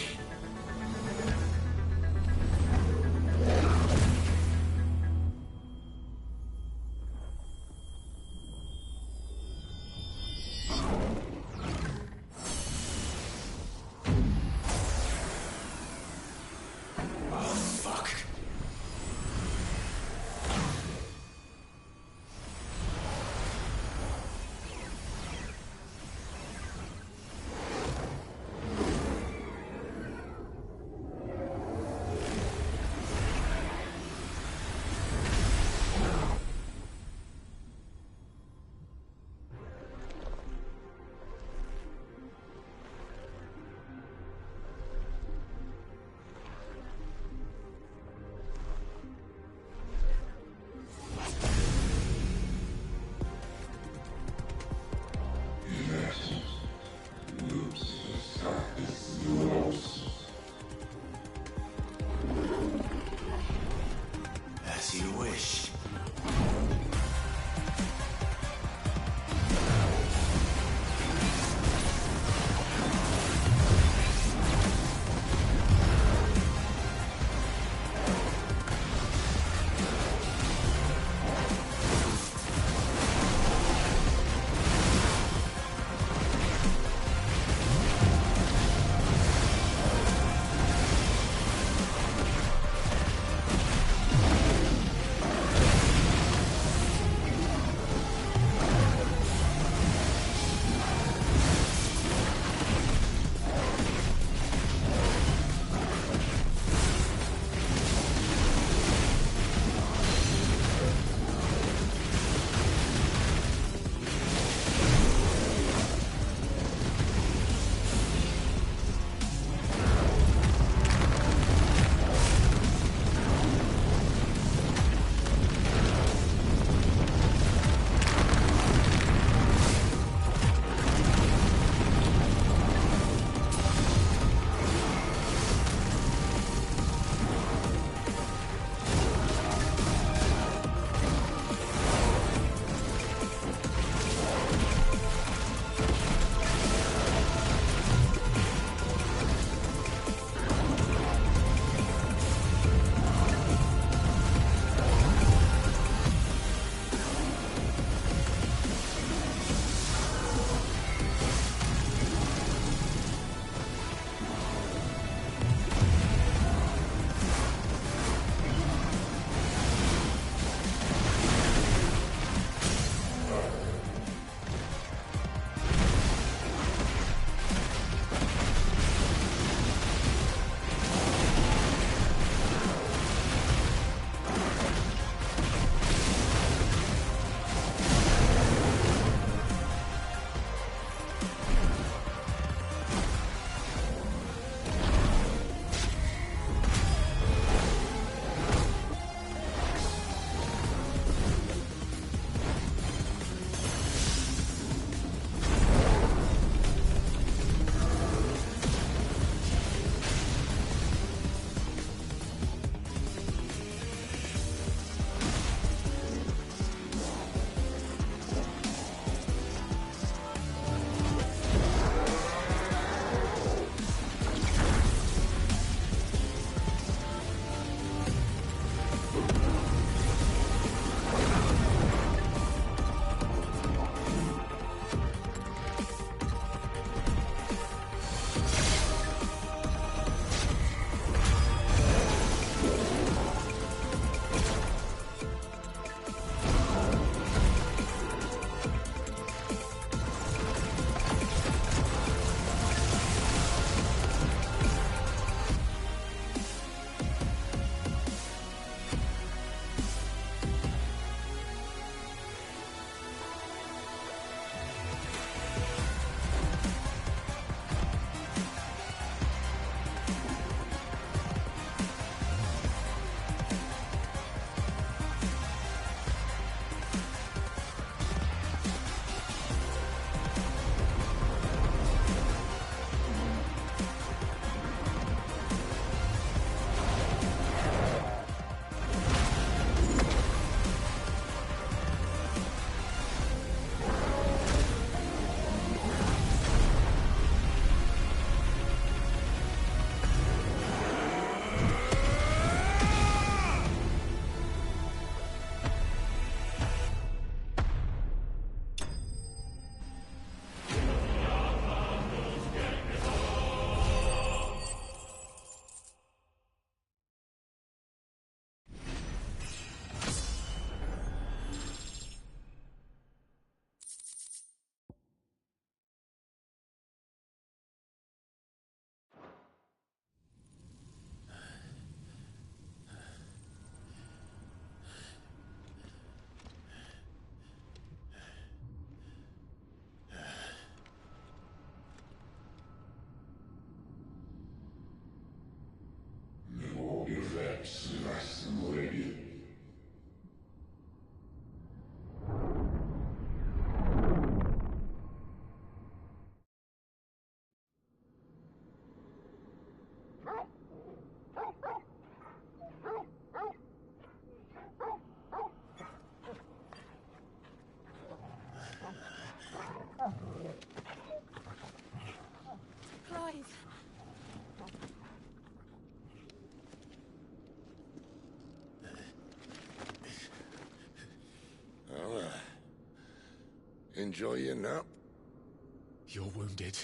Clive. Well, enjoy your nap. You're wounded.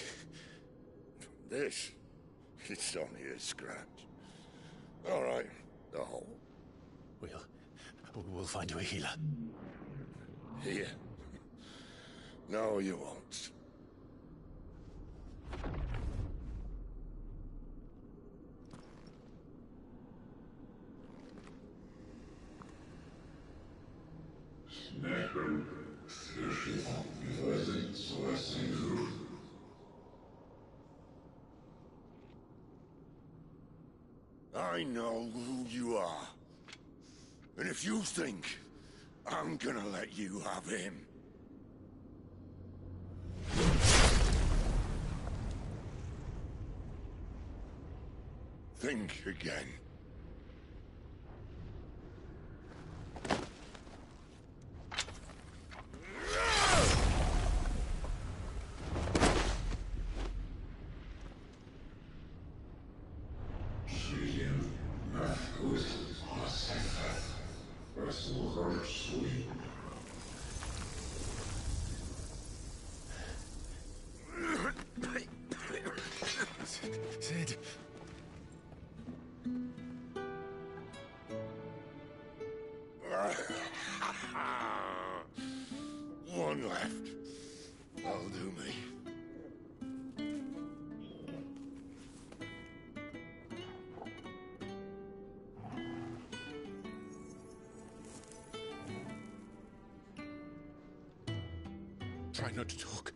This? It's only a scratch. All right, the hole. We'll find you a healer. Here? No, you won't. I know who you are. And if you think I'm gonna let you have him... think again. Sid. One left. That'll do me. Try not to talk.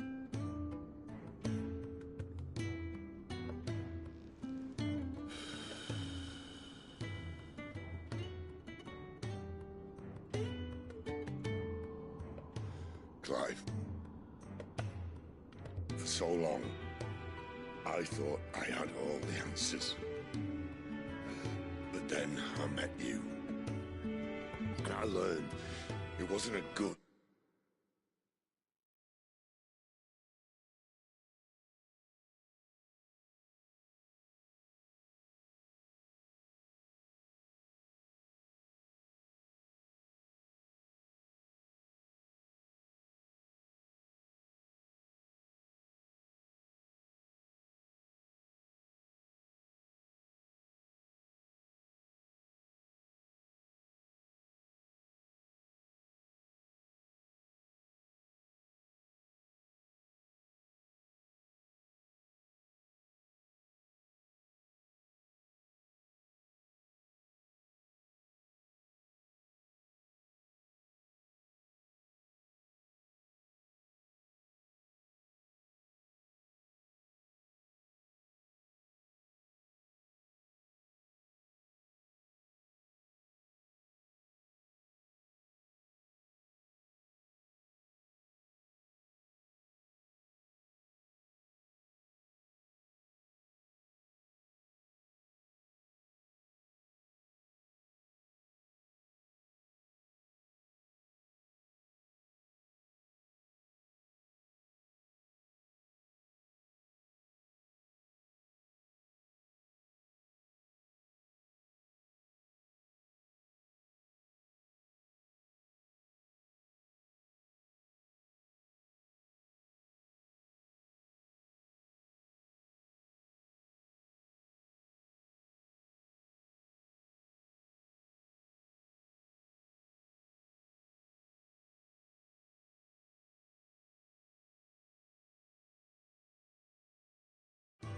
Clive. For so long, I thought I had all the answers. But then I met you. And I learned it wasn't a good...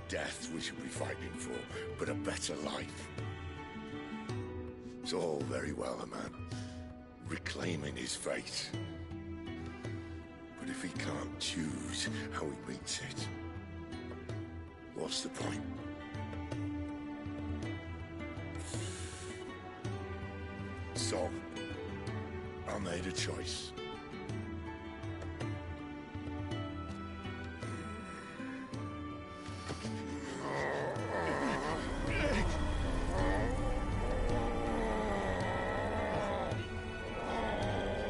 Death we should be fighting for, but a better life. It's all very well, a man reclaiming his fate. But if he can't choose how he meets it, what's the point? So, I made a choice.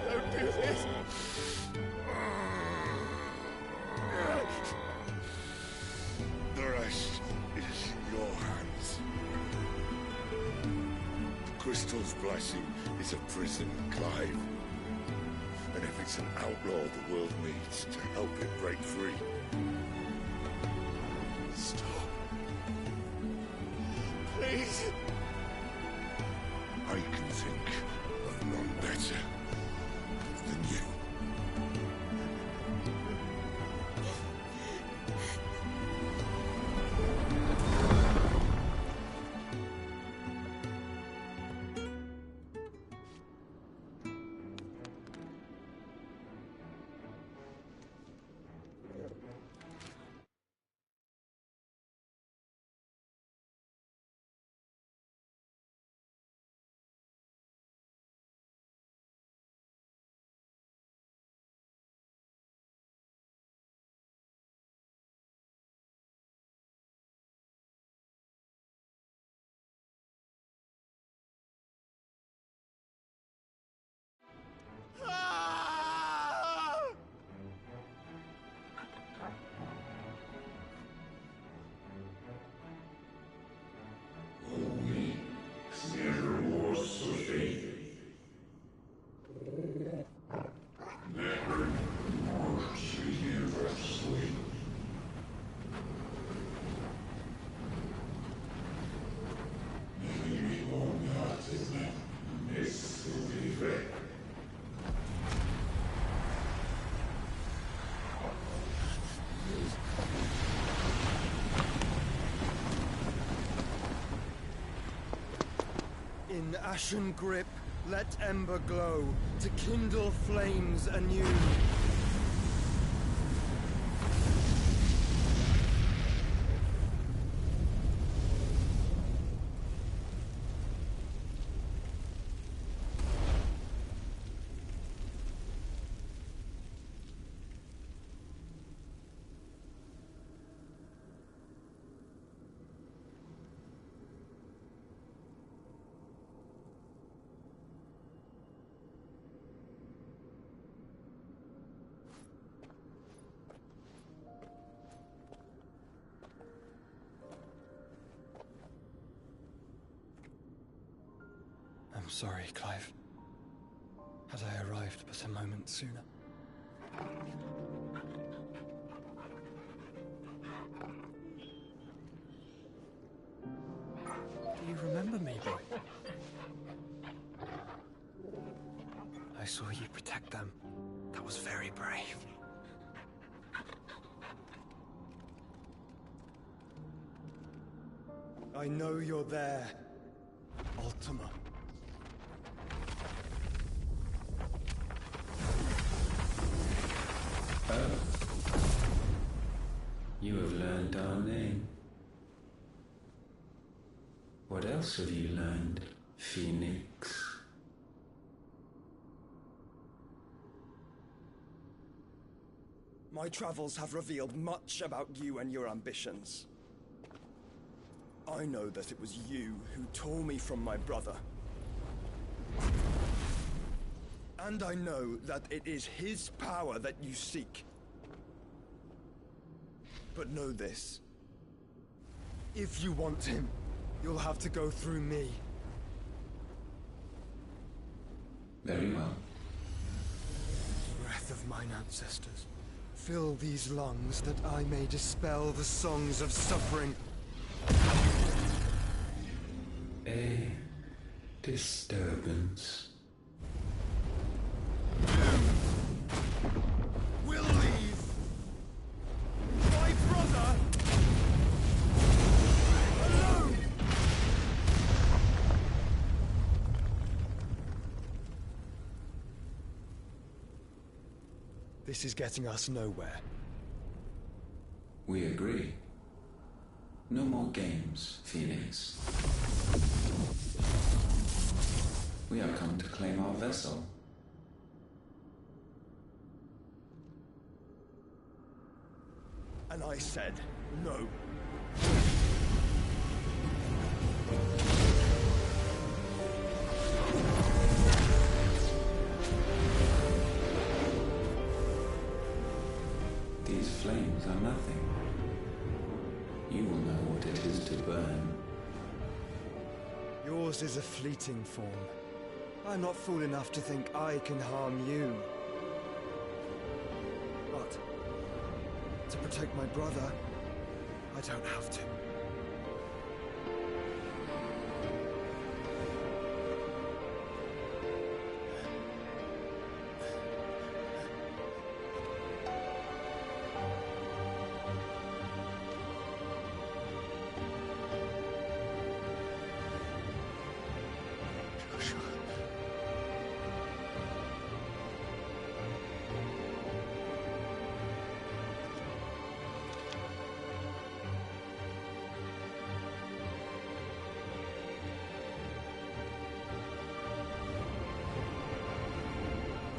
Don't do this! The rest is in your hands. The Crystal's blessing is a prison, Clive. And if it's an outlaw the world needs to help it break free. Stop. Please! I can think of none better than you. In ashen grip, let ember glow, to kindle flames anew. I'm sorry, Clive. Had I arrived but a moment sooner. Do you remember me, boy? I saw you protect them. That was very brave. I know you're there, Ultima. Oh. You have learned our name. What else have you learned, Phoenix? My travels have revealed much about you and your ambitions. I know that it was you who tore me from my brother. And I know that it is his power that you seek. But know this. If you want him, you'll have to go through me. Very well. Breath of mine ancestors, fill these lungs that I may dispel the songs of suffering. A disturbance. We'll leave. My brother alone. This is getting us nowhere. We agree. No more games, Phoenix. We are come to claim our vessel. And I said no. These flames are nothing. You will know what it is to burn. Yours is a fleeting form. I'm not fool enough to think I can harm you. But to protect my brother, I don't have to.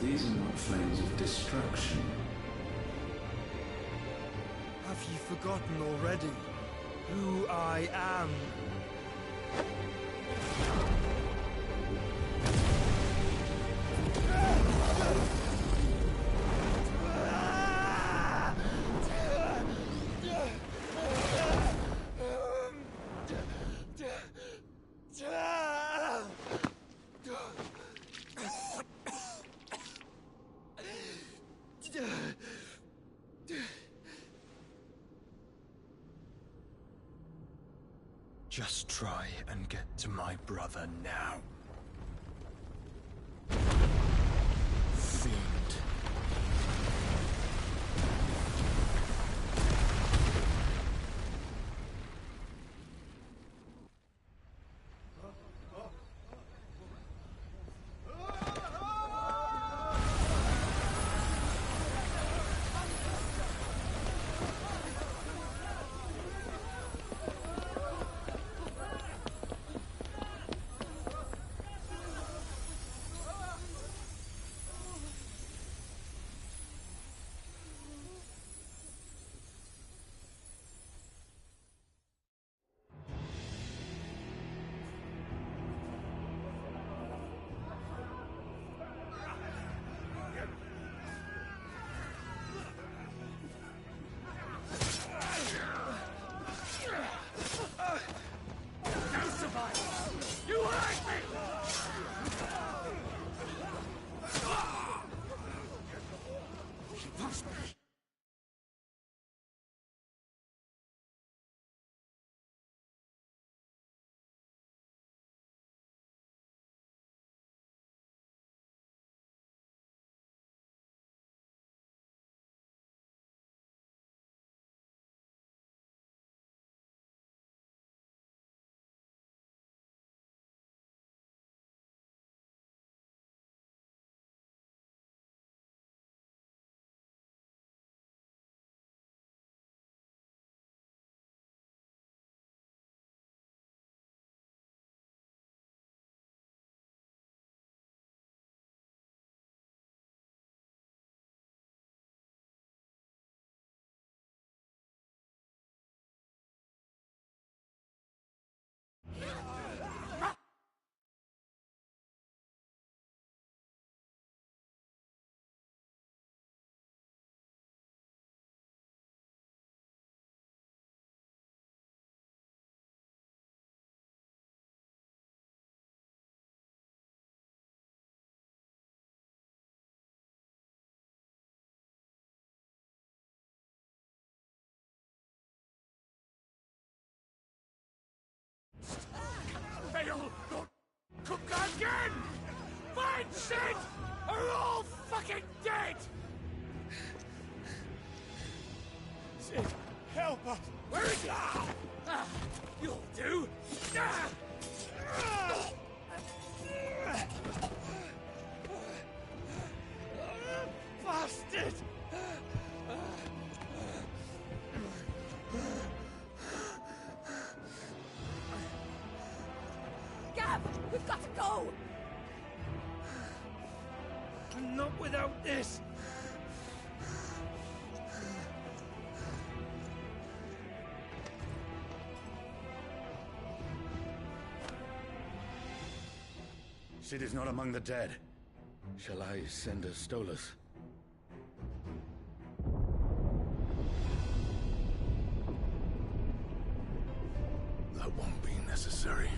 These are not flames of destruction. Have you forgotten already who I am? Just try and get to my brother now. Fiend. Fail! Cook again! Find shit! Are all fucking dead! Sid, help us! Where is he? You'll do! Bastard! Gab, we've got to go! And not without this! Cid is not among the dead. Shall I send a Stolas? That won't be necessary.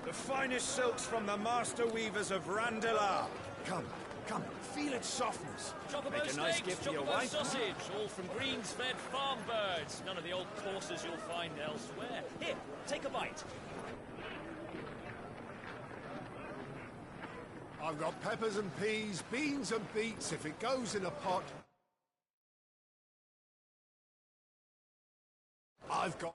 The finest silks from the master weavers of Randelar. Come, feel its softness. Chocobo Make a nice steaks, gift for your chocobo wife. sausage, all from greens-fed farm birds. None of the old courses you'll find elsewhere. Here, take a bite. I've got peppers and peas, beans and beets if it goes in a pot. I've got...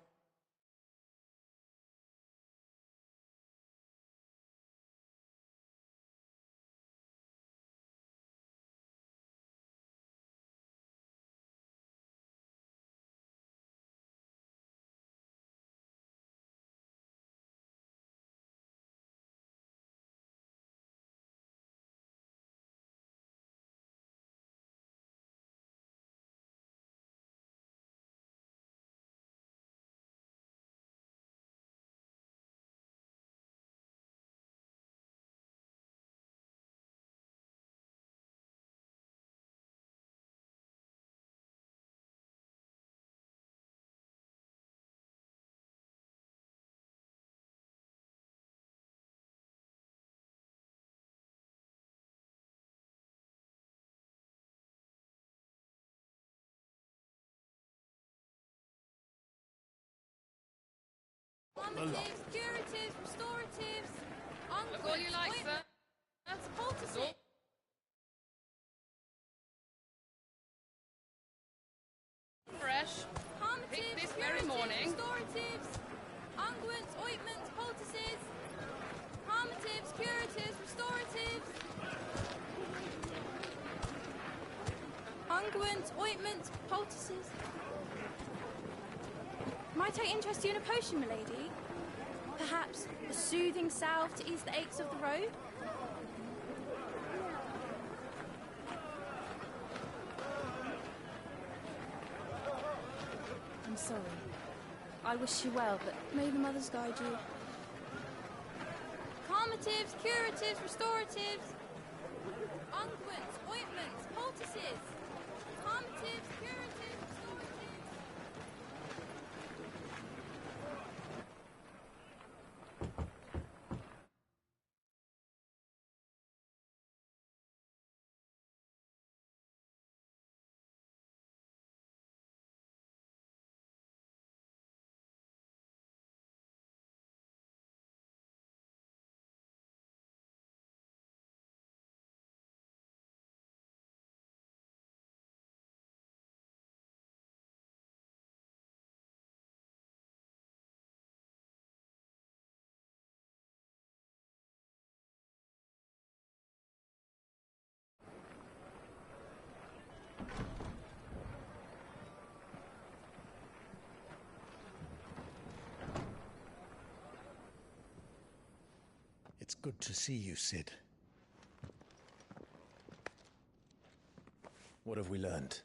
Formatives, curatives, restoratives, look all you like, sir. That's a poultice. Fresh. Picked this very morning. Restoratives, unguents, ointments, poultices. Palmatives, curatives, restoratives. Unguents, ointments, poultices. Might I interest you in a potion, milady? Perhaps a soothing salve to ease the aches of the road? I'm sorry. I wish you well, but may the mothers guide you. Calmatives, curatives, restoratives. Unguents, ointments, poultices. Calmatives, curatives, restoratives. It's good to see you, Cid. What have we learned?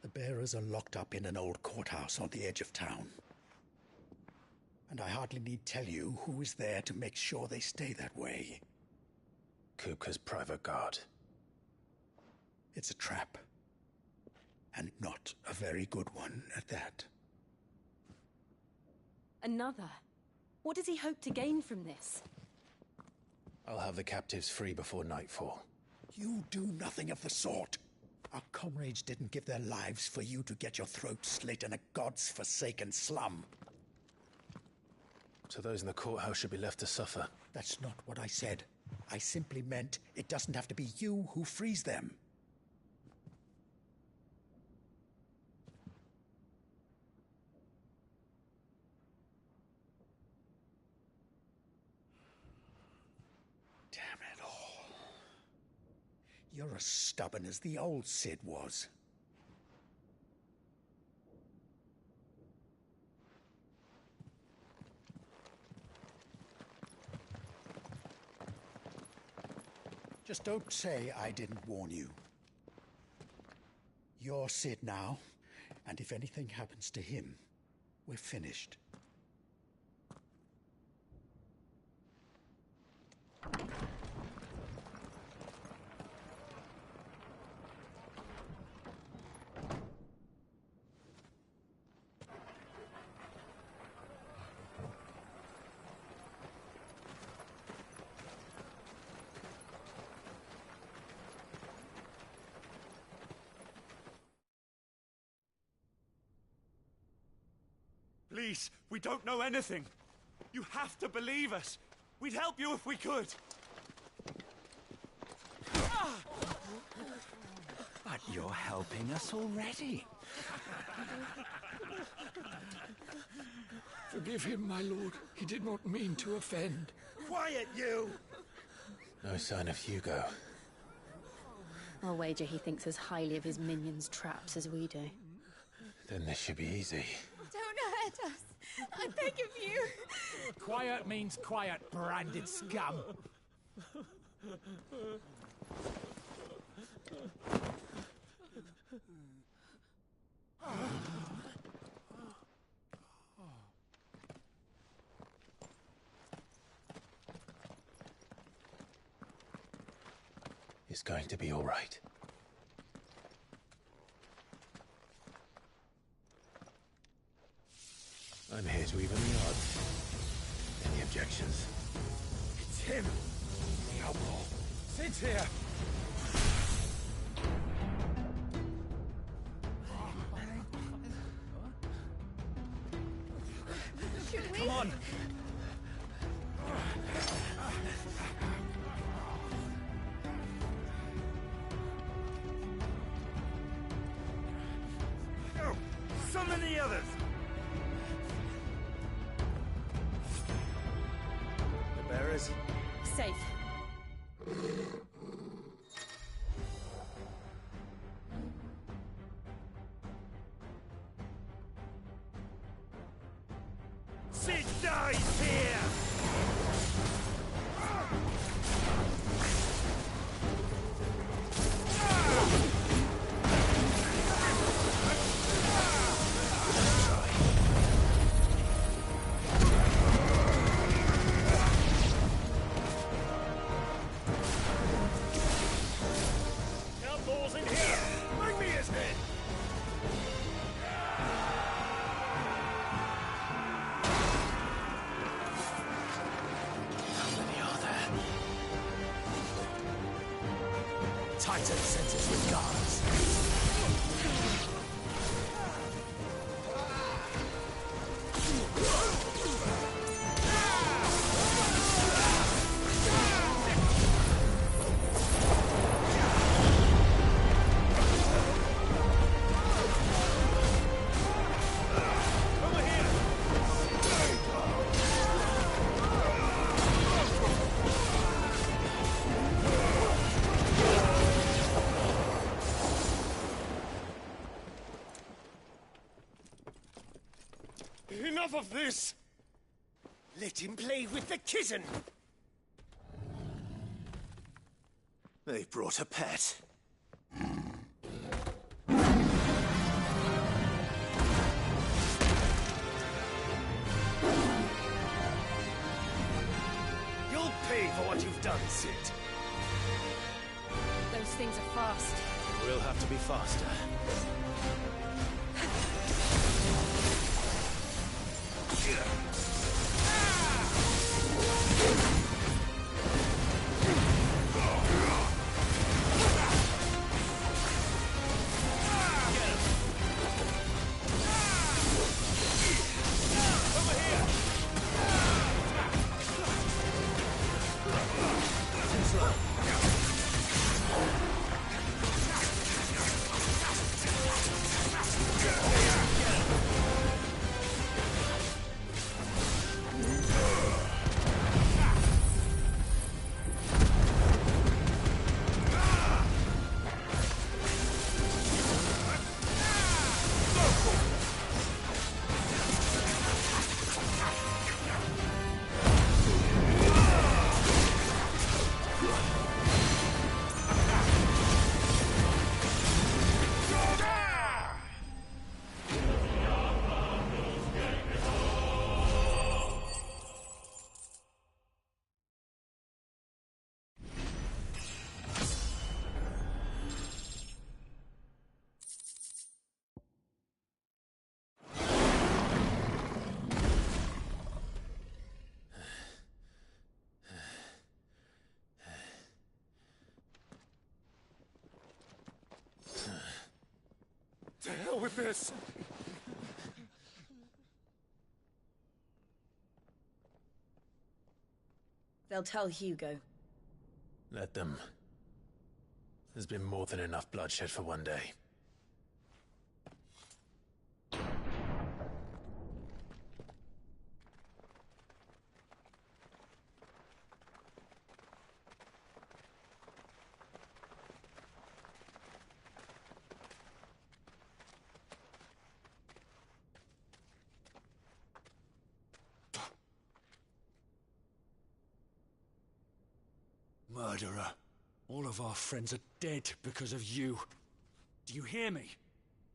The bearers are locked up in an old courthouse on the edge of town. And I hardly need tell you who is there to make sure they stay that way. Kupka's private guard. It's a trap. And not a very good one at that. Another? What does he hope to gain from this? I'll have the captives free before nightfall. You do nothing of the sort. Our comrades didn't give their lives for you to get your throat slit in a god's-forsaken slum. So those in the courthouse should be left to suffer. That's not what I said. I simply meant it doesn't have to be you who frees them. Damn it all. You're as stubborn as the old Cid was. Just don't say I didn't warn you. You're Cid now, and if anything happens to him, we're finished. Please, we don't know anything. You have to believe us. We'd help you if we could. But you're helping us already. Forgive him, my lord. He did not mean to offend. Quiet, you! No sign of Hugo. I'll wager he thinks as highly of his minions' traps as we do. Then this should be easy. Don't hurt us. I beg of you. Quiet means quiet, branded scum. It's going to be all right. I'm here to even the odds. Any objections? It's him! The outlaw. Sid's here! Should we? Come on! Go! Summon the others! The bearers? Safe. Cid dies here! Outlaws in here! Bring me his head! How many are there? Tighten senses with guards. Enough of this! Let him play with the kitten! They brought a pet. You'll pay for what you've done, Cid. Those These things are fast. We'll have to be faster. To hell with this! They'll tell Hugo. Let them. There's been more than enough bloodshed for one day. Murderer. All of our friends are dead because of you. Do you hear me?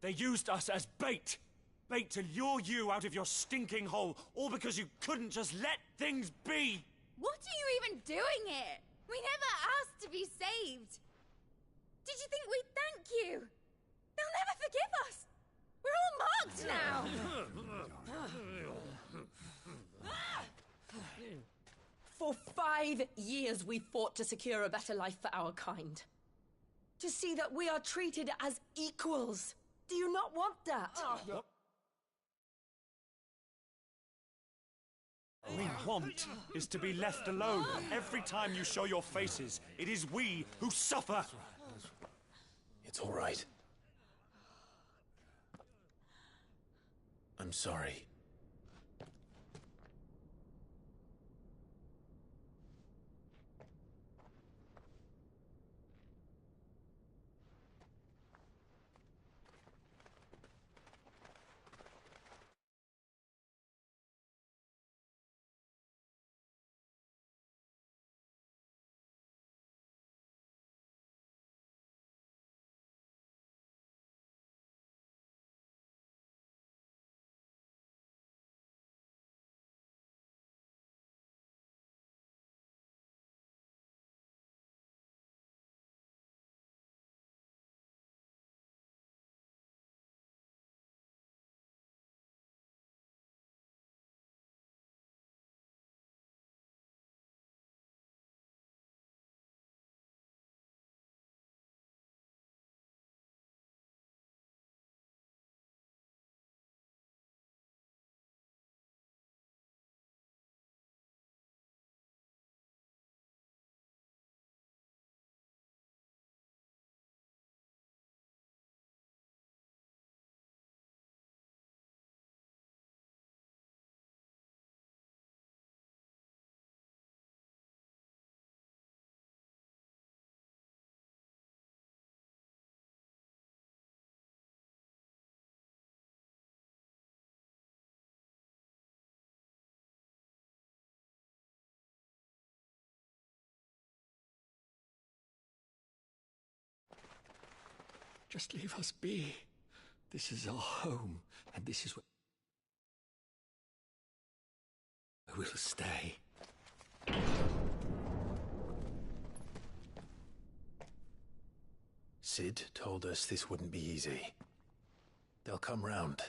They used us as bait. Bait to lure you out of your stinking hole, all because you couldn't just let things be. What are you even doing here? We never asked to be saved. Did you think we'd thank you? They'll never forgive us. We're all marked now. For 5 years we fought to secure a better life for our kind. To see that we are treated as equals. Do you not want that? All we want is to be left alone. Every time you show your faces, it is we who suffer. It's all right. I'm sorry. Just leave us be. This is our home, and this is where we'll stay. Cid told us this wouldn't be easy. They'll come round.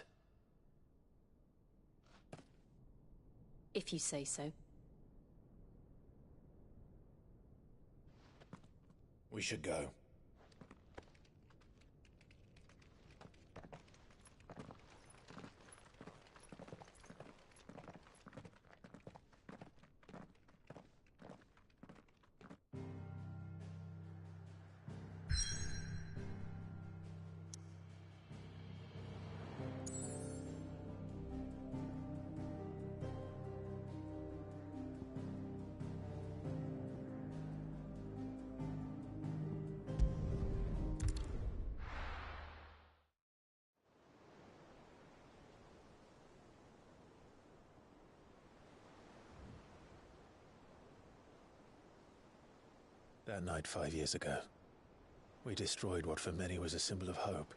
If you say so. We should go. That night 5 years ago, we destroyed what for many was a symbol of hope.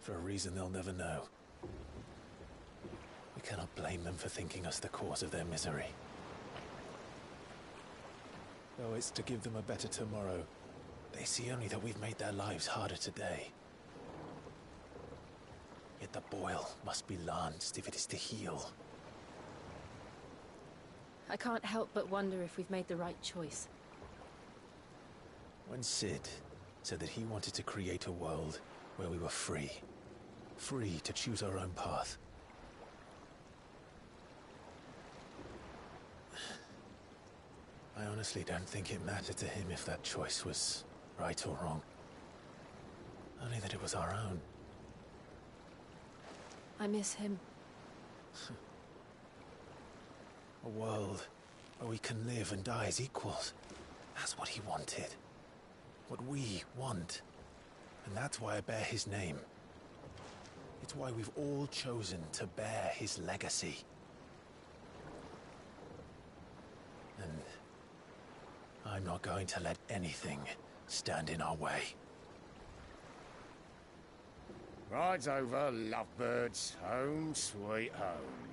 For a reason they'll never know. We cannot blame them for thinking us the cause of their misery. Though it's to give them a better tomorrow, they see only that we've made their lives harder today. Yet the boil must be lanced if it is to heal. I can't help but wonder if we've made the right choice. When Cid said that he wanted to create a world where we were free. Free to choose our own path. I honestly don't think it mattered to him if that choice was right or wrong. Only that it was our own. I miss him. A world where we can live and die as equals. That's what he wanted. What we want. And that's why I bear his name. It's why we've all chosen to bear his legacy. And I'm not going to let anything stand in our way. Ride's over, lovebirds. Home sweet home.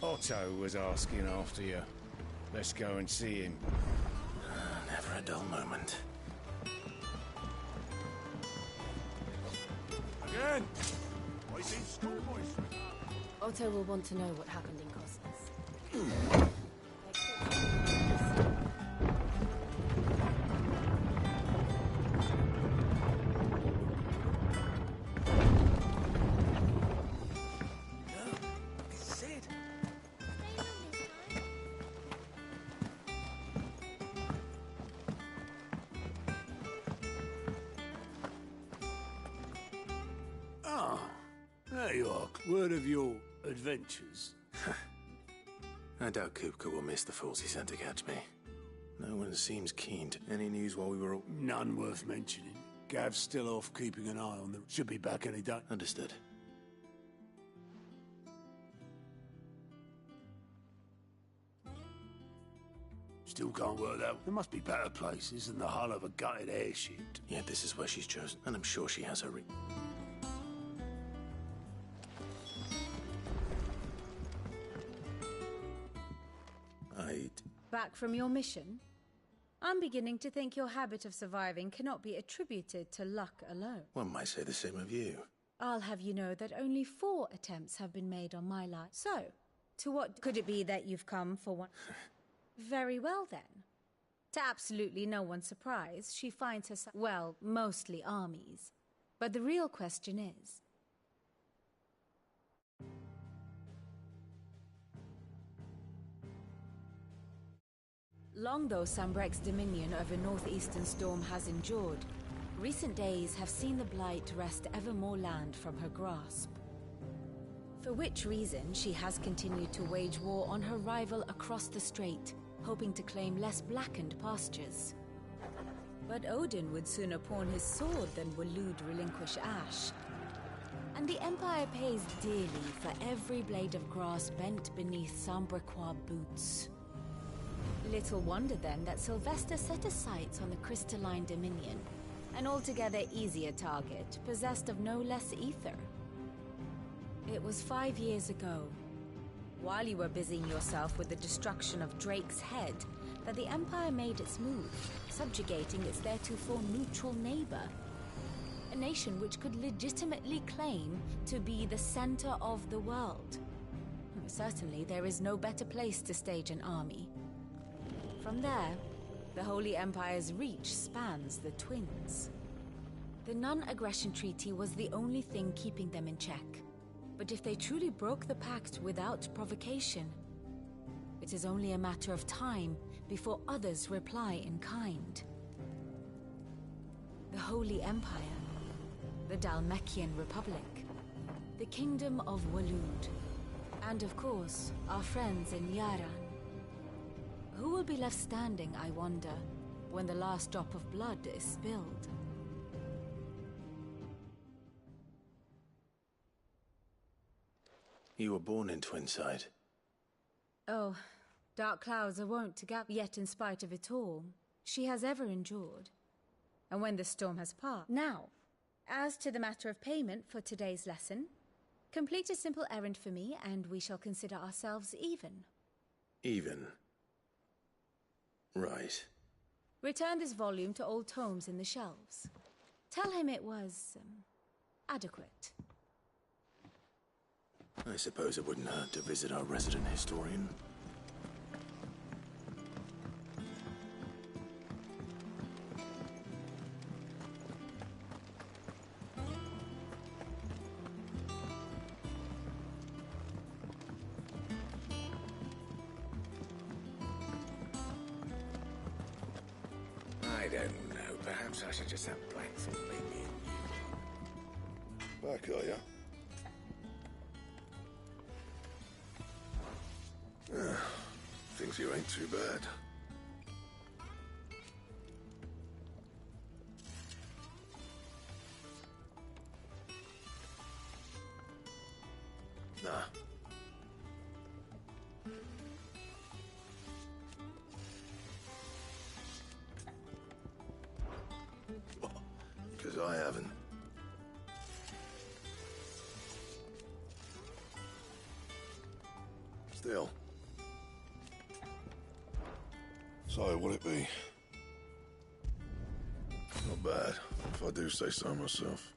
Otto was asking after you. Let's go and see him. Never a dull moment. Again! I see schoolboys. Otto will want to know what happened in Costas. There you are. Word of your adventures. I doubt Kupka will miss the fools he sent to catch me. No one seems keen to... Any news while we were... None worth mentioning. Gav's still off keeping an eye on them. Should be back any day. Understood. Still can't work that. There must be better places than the hull of a gutted airship. Yet this is where she's chosen, and I'm sure she has her Back from your mission? I'm beginning to think your habit of surviving cannot be attributed to luck alone. One might say the same of you. I'll have you know that only 4 attempts have been made on my life. So, to what could it be that you've come for one? Very well then. To absolutely no one's surprise, she finds herself, well, mostly armies. But the real question is... Long though Sambrek's dominion over northeastern Storm has endured, recent days have seen the Blight wrest ever more land from her grasp. For which reason she has continued to wage war on her rival across the strait, hoping to claim less blackened pastures. But Odin would sooner pawn his sword than Waloed relinquish Ash. And the Empire pays dearly for every blade of grass bent beneath Sambraquois boots. Little wonder then that Sylvester set his sights on the Crystalline Dominion, an altogether easier target, possessed of no less ether. It was 5 years ago, while you were busying yourself with the destruction of Drake's Head, that the Empire made its move, subjugating its theretofore neutral neighbor. A nation which could legitimately claim to be the center of the world. Certainly, there is no better place to stage an army. From there, the Holy Empire's reach spans the Twins. The non-aggression treaty was the only thing keeping them in check. But if they truly broke the pact without provocation, it is only a matter of time before others reply in kind. The Holy Empire, the Dhalmekian Republic, the Kingdom of Waloed, and of course, our friends in Yaran. Who will be left standing, I wonder, when the last drop of blood is spilled? You were born in Twinside. Oh, dark clouds are wont to gap, yet in spite of it all, she has ever endured. And when the storm has passed... Now, as to the matter of payment for today's lesson, complete a simple errand for me, and we shall consider ourselves even. Even? Right. Return this volume to old tomes in the shelves. Tell him it was... adequate. I suppose it wouldn't hurt to visit our resident historian. I don't know. Perhaps I should just have Blackthorn meet me and you. Back, are ya? Thinks you ain't too bad. Nah. Because I haven't. Still. So, would it be? Not bad, if I do say so myself.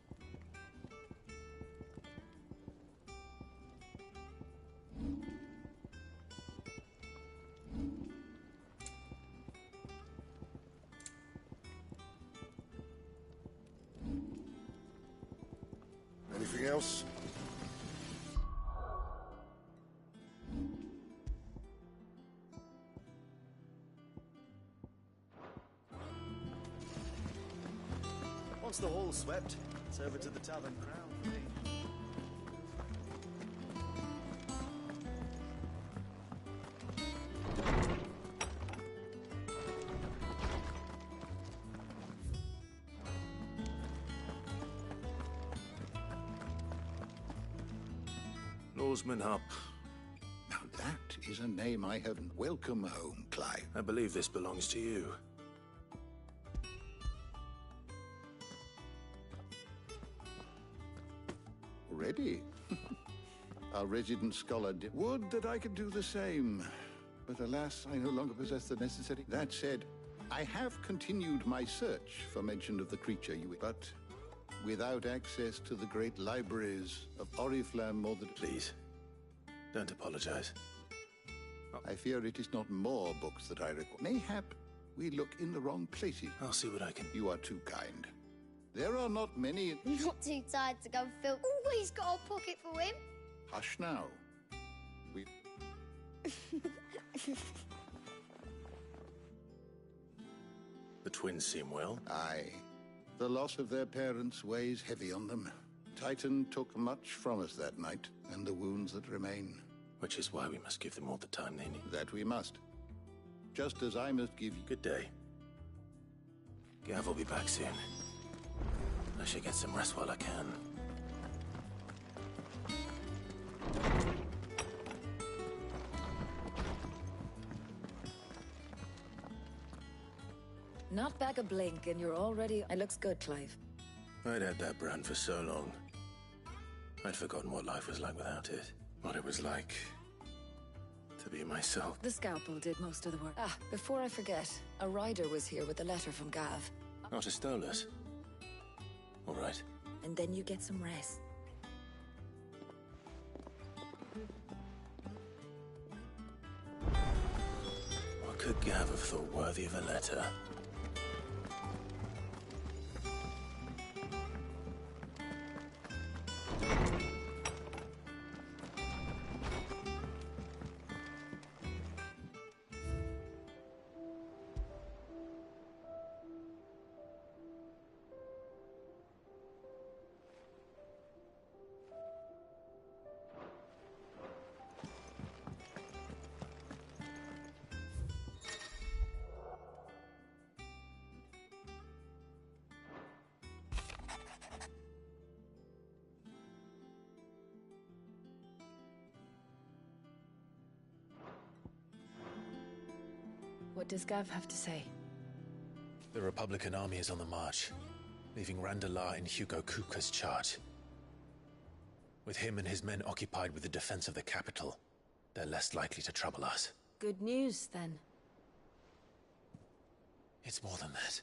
Anything else? Once the hall's swept, it's over to the Tavern Crown for me. Norseman Hub. Now that is a name I haven't. Welcome home, Clive. I believe this belongs to you. Already? Our resident scholar would that I could do the same. But alas, I no longer possess the necessary. That said, I have continued my search for mention of the creature you... But without access to the great libraries of Oriflamme or the... Please, don't apologize. I fear it is not more books that I require. Mayhap we look in the wrong places. I'll see what I can... You are too kind. There are not many... Not too tired to go fill. Always got a pocket for him. Hush now. We... The twins seem well. Aye. The loss of their parents weighs heavy on them. Titan took much from us that night, and the wounds that remain. Which is why we must give them all the time they need. That we must. just as I must give you... Good day. Gav will be back soon. I should get some rest while I can. Not back a blink, and you're already... It looks good, Clive. I'd had that brand for so long. I'd forgotten what life was like without it. What it was like to be myself. The scalpel did most of the work. Ah, before I forget, a rider was here with a letter from Gav. Not a Stolas. All right. And then you get some rest. What could Gav have thought worthy of a letter? What does Gav have to say? The Republican army is on the march, leaving Randalar in Hugo Kuka's charge. With him and his men occupied with the defense of the capital, they're less likely to trouble us. Good news, then. It's more than that.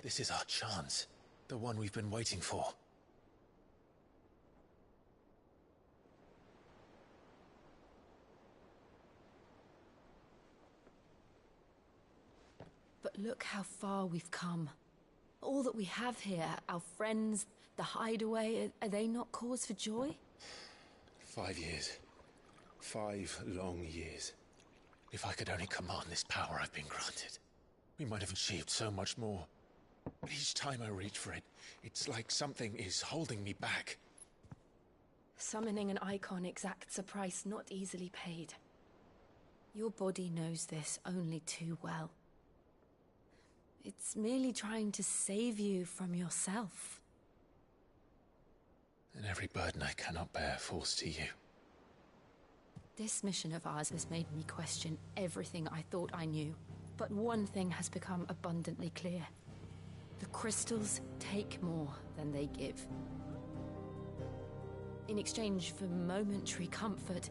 This is our chance. The one we've been waiting for. But look how far we've come. All that we have here, our friends, the hideaway, are they not cause for joy? 5 years. 5 long years. If I could only command this power I've been granted, we might have achieved so much more. But each time I reach for it, it's like something is holding me back. Summoning an icon exacts a price not easily paid. Your body knows this only too well. It's merely trying to save you from yourself. And every burden I cannot bear falls to you. This mission of ours has made me question everything I thought I knew. But one thing has become abundantly clear. The crystals take more than they give. In exchange for momentary comfort,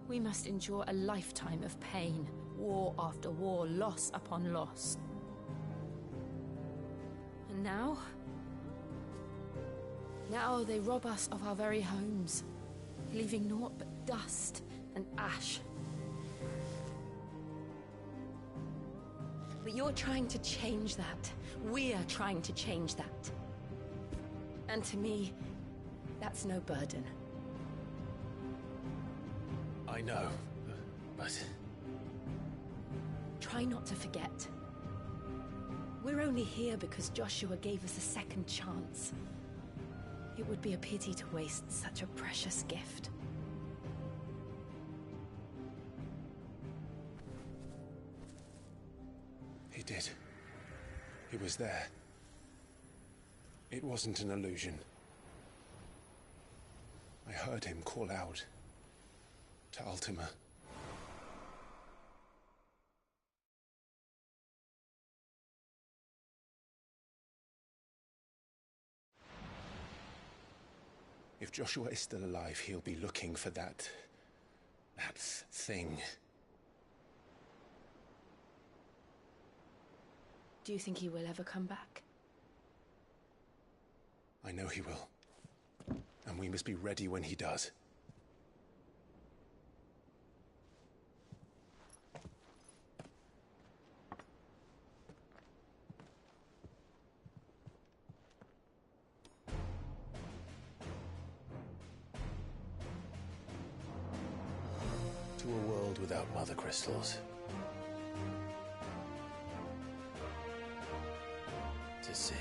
we must endure a lifetime of pain, war after war, loss upon loss. And now? Now they rob us of our very homes, leaving naught but dust and ash. But you're trying to change that. We're trying to change that. And to me, that's no burden. I know, but... Try not to forget. We're only here because Joshua gave us a second chance. It would be a pity to waste such a precious gift. He did. He was there. It wasn't an illusion. I heard him call out to Ultima. If Joshua is still alive, he'll be looking for that thing. Do you think he will ever come back? I know he will. And we must be ready when he does. To a world without mother crystals. To Cid.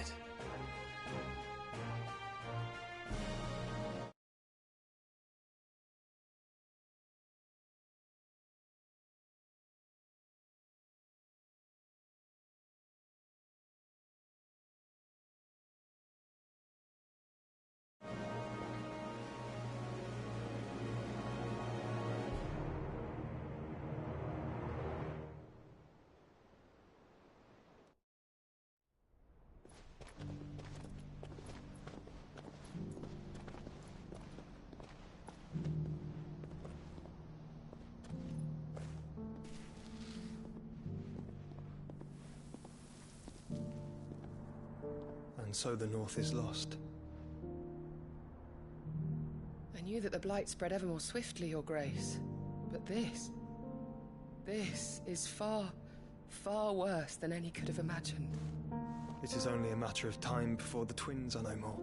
And so the North is lost. I knew that the Blight spread ever more swiftly, Your Grace. But this is far, far worse than any could have imagined. It is only a matter of time before the twins are no more.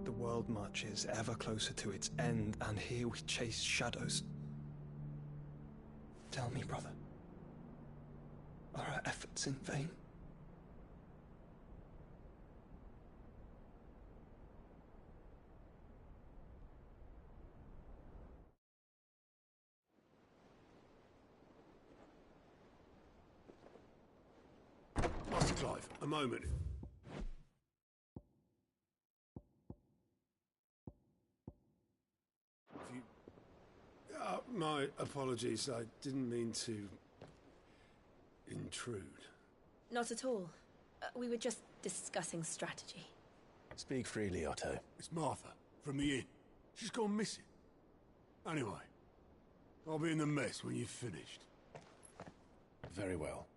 The world marches ever closer to its end, and here we chase shadows. Tell me, brother, are our efforts in vain? Master Clive, a moment. My apologies. I didn't mean to intrude. Not at all. We were just discussing strategy. Speak freely, Otto. It's Martha, from the inn. She's gone missing. Anyway, I'll be in the mess when you've finished. Very well.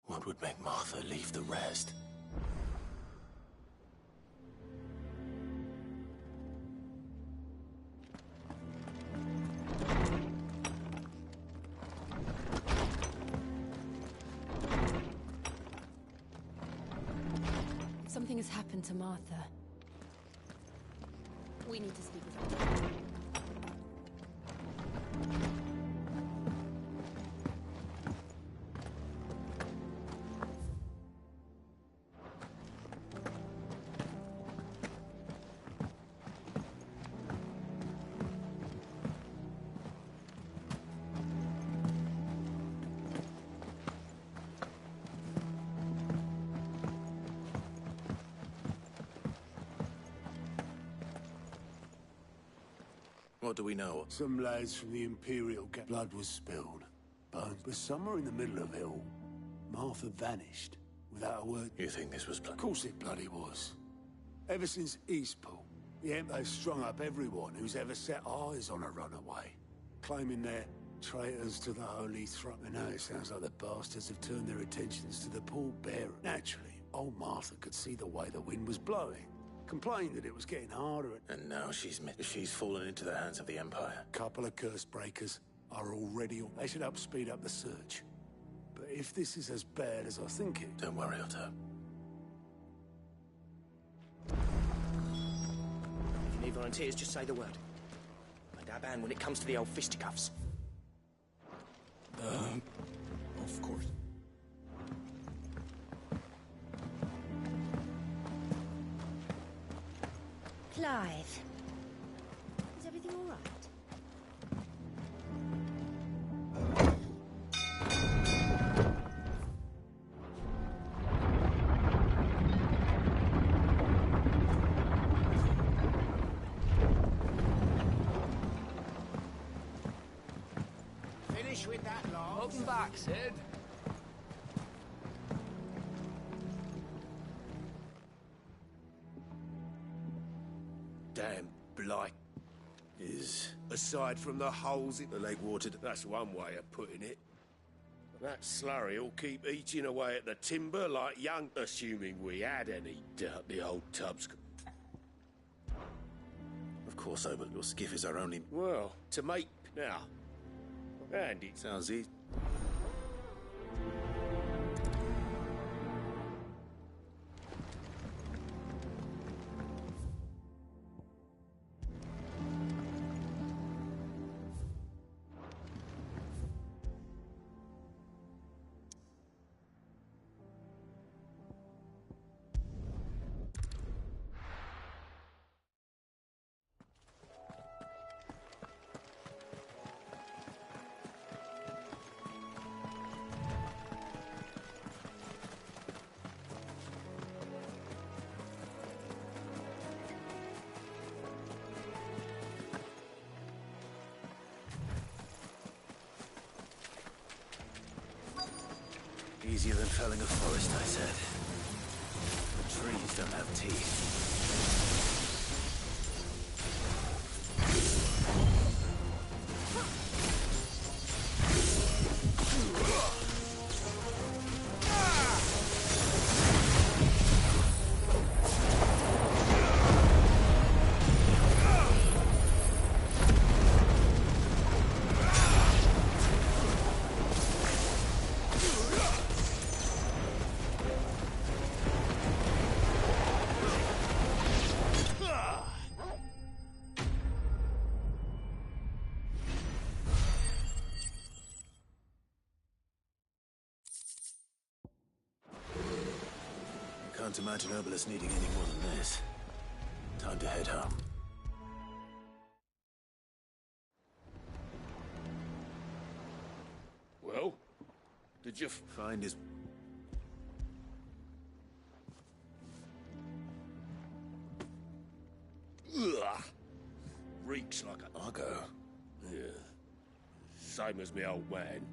What would make Martha leave the rest? Something has happened to Martha. We need to speak with her. What do we know? Some lads from the Imperial blood was spilled. Bones, but somewhere in the middle of it all, Martha vanished without a word. You think this was Of course it bloody was. Ever since Eastpool, the Empire's strung up everyone who's ever set eyes on a runaway, claiming they're traitors to the Holy Throne. And now it sounds like the bastards have turned their attentions to the pallbearer. Naturally, old Martha could see the way the wind was blowing. Complained that it was getting harder. And now she's fallen into the hands of the Empire. Couple of curse breakers are already on. They should help speed up the search. But if this is as bad as I think it... Don't worry, Otto. If you need volunteers, just say the word. I dab hand when it comes to the old fisticuffs. Of course. Clive, is everything all right? Finish with that, Lord. Welcome back, Sid. Damn blight. Aside from the holes in the lake water, that's one way of putting it. That slurry will keep eating away at the timber like young, assuming we had any. Doubt the old tubs. Of course, but your skiff is our only... Well, to make now. And it sounds easy. Easier than felling a forest, I said. The trees don't have teeth. Can't imagine Herbalist needing any more than this. Time to head home. Well, did you find his... Ugh. Reeks like a... Argo. Yeah. Same as me old man.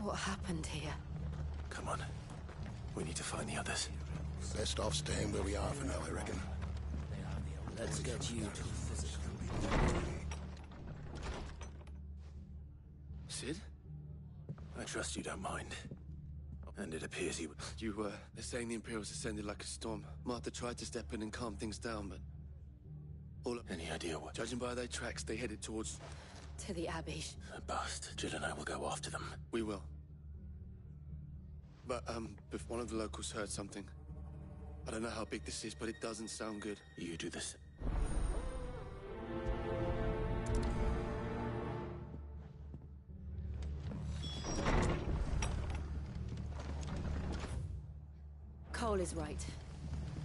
What happened here? Come on. We need to find the others. Best off staying where we are for now, I reckon. Let's get you to physical. Sid? I trust you don't mind. And it appears you... They're saying the Imperials ascended like a storm. Martha tried to step in and calm things down, but... Any idea what... Judging by their tracks, they headed towards... To the Abbey. A bust. Jill and I will go after them. We will. But, if one of the locals heard something... I don't know how big this is, but it doesn't sound good. You do this. Cole is right.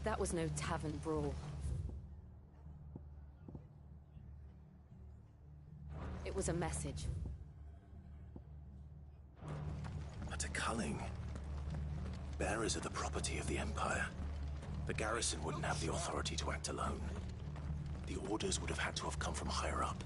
That was no tavern brawl. It was a message. But to Culling. Bearers are the property of the Empire. The garrison wouldn't have the authority to act alone. The orders would have had to have come from higher up.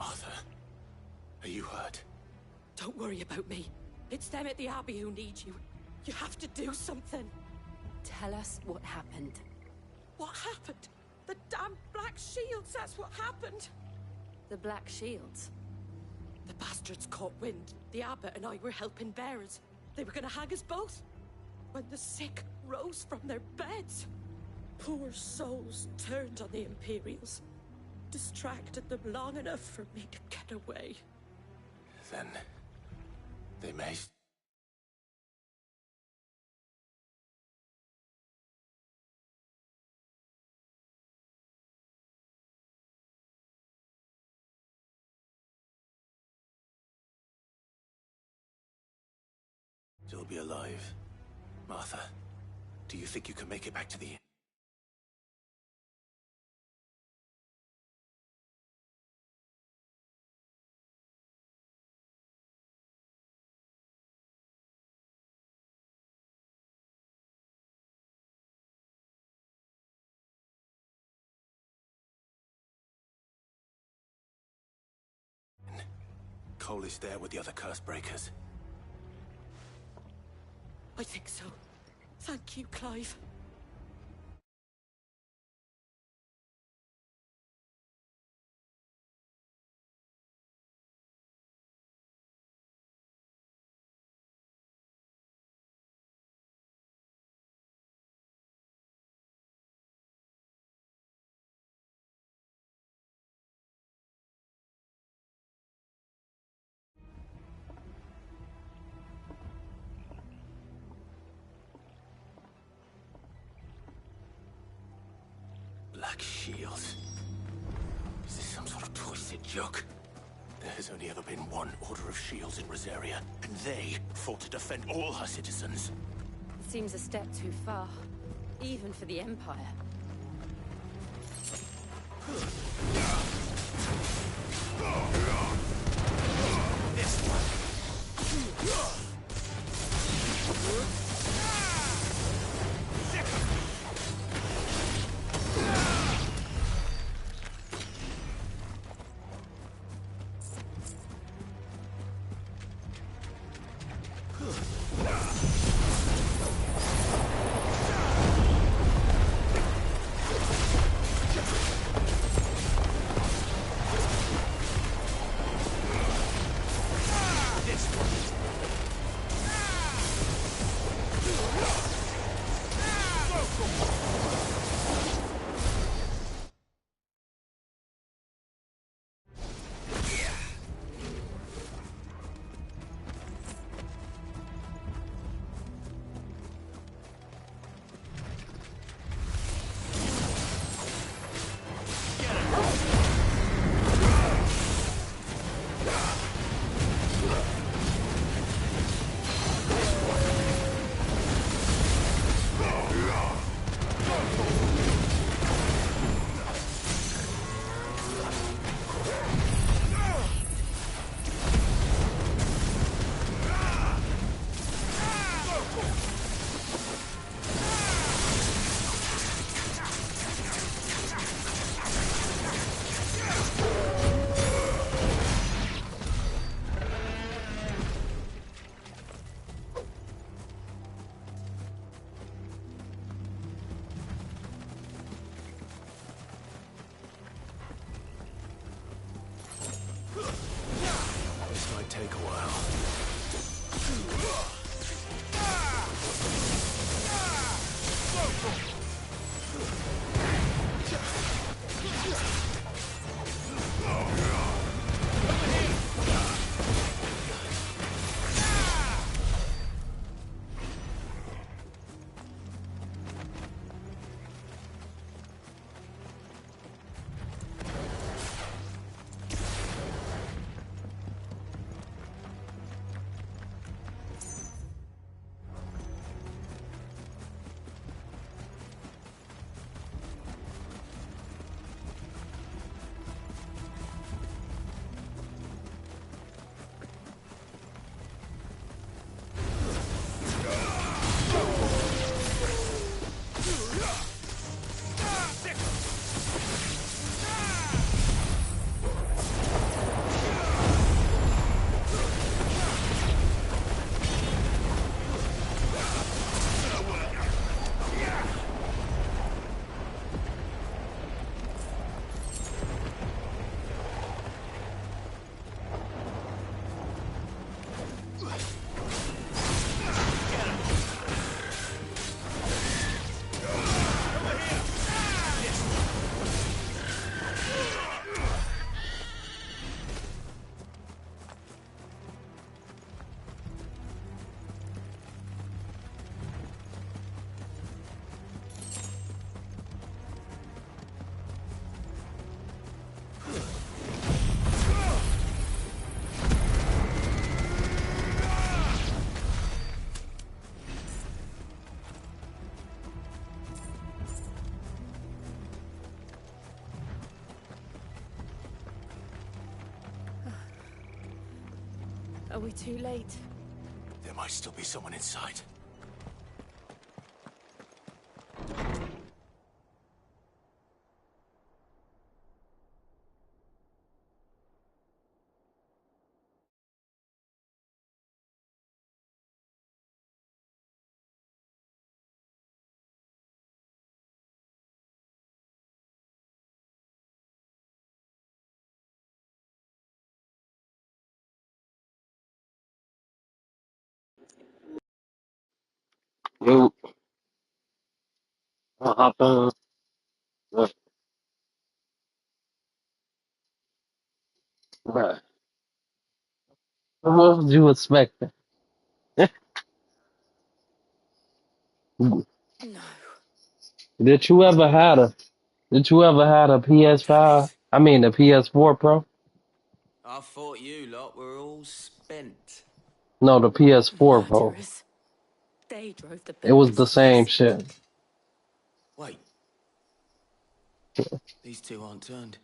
Martha, are you hurt? Don't worry about me. It's them at the Abbey who need you. You have to do something. Tell us what happened. What happened? The damn Black Shields, that's what happened. The Black Shields? The bastards caught wind. The Abbot and I were helping bearers. They were gonna hang us both. When the sick rose from their beds, poor souls turned on the Imperials. Distracted them long enough for me to get away. Then they may... Still be alive. Martha, do you think you can make it back to the inn? Cole is there with the other curse breakers. I think so. Thank you, Clive. Black Shields. Is this some sort of twisted joke? There has only ever been one Order of Shields in Rosaria, and they fought to defend all her citizens. It seems a step too far, even for the Empire. This one. Are we too late? There might still be someone inside. Yo, I'll hop on. Bruh, what would you expect? Did you ever had a Did you ever had a PS5? I mean, a PS4 Pro? I thought you lot were all spent. No, the PS4 Pro. Murderers. They drove the It was birds the to same us. shit. Wait. These two aren't turned.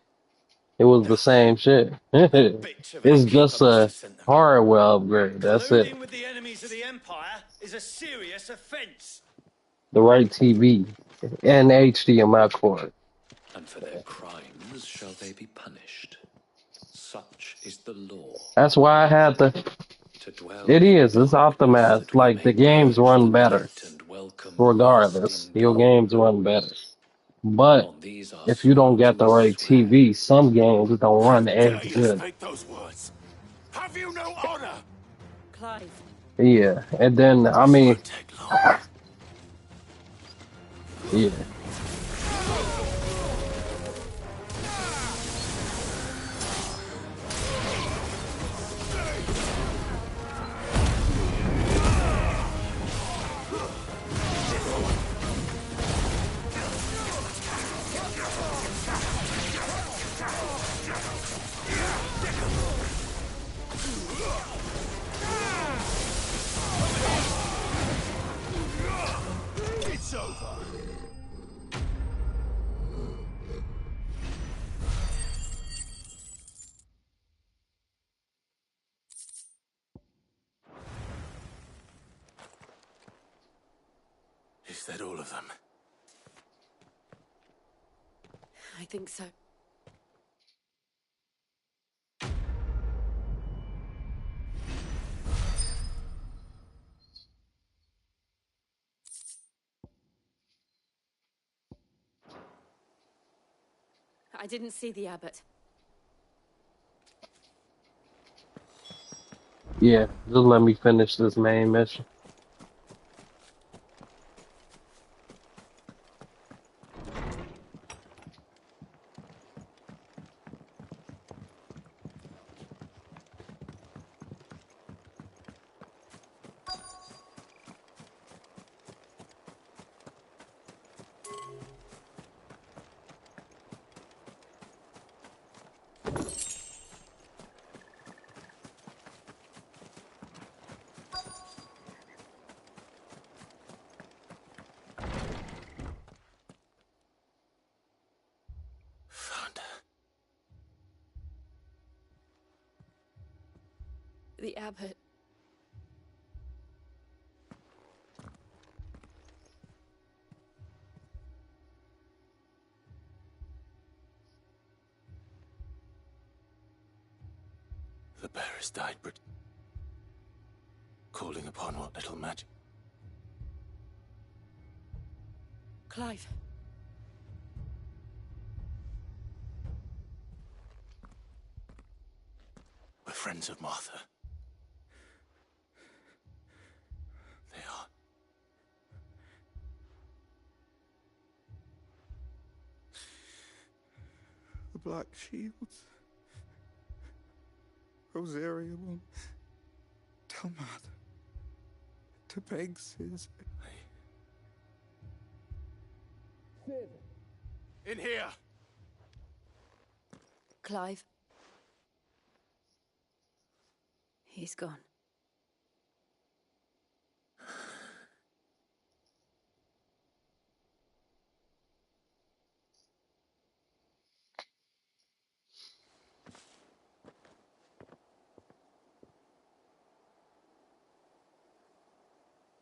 It was the same shit. It's just a hardware upgrade. That's it. Colluding with the enemies of the Empire is a serious offense. The right TV and HDMI cord. And for their crimes shall they be punished. Such is the law. That's why I had the. It is. It's optimized. Like the games run better. Regardless, your games run better. But if you don't get the right TV, some games don't run as good. Those words. Have you no honor? Clive. Yeah, and then I mean, yeah. It's over. Is that all of them? I think so. I didn't see the abbot. Yeah, just let me finish this main mission. The abbot. The bearers died, but calling upon what little magic. Clive. We're friends of Martha. They are. The Black Shields. Rosaria will tell Mother to beg Sis. In here. Clive. He's gone.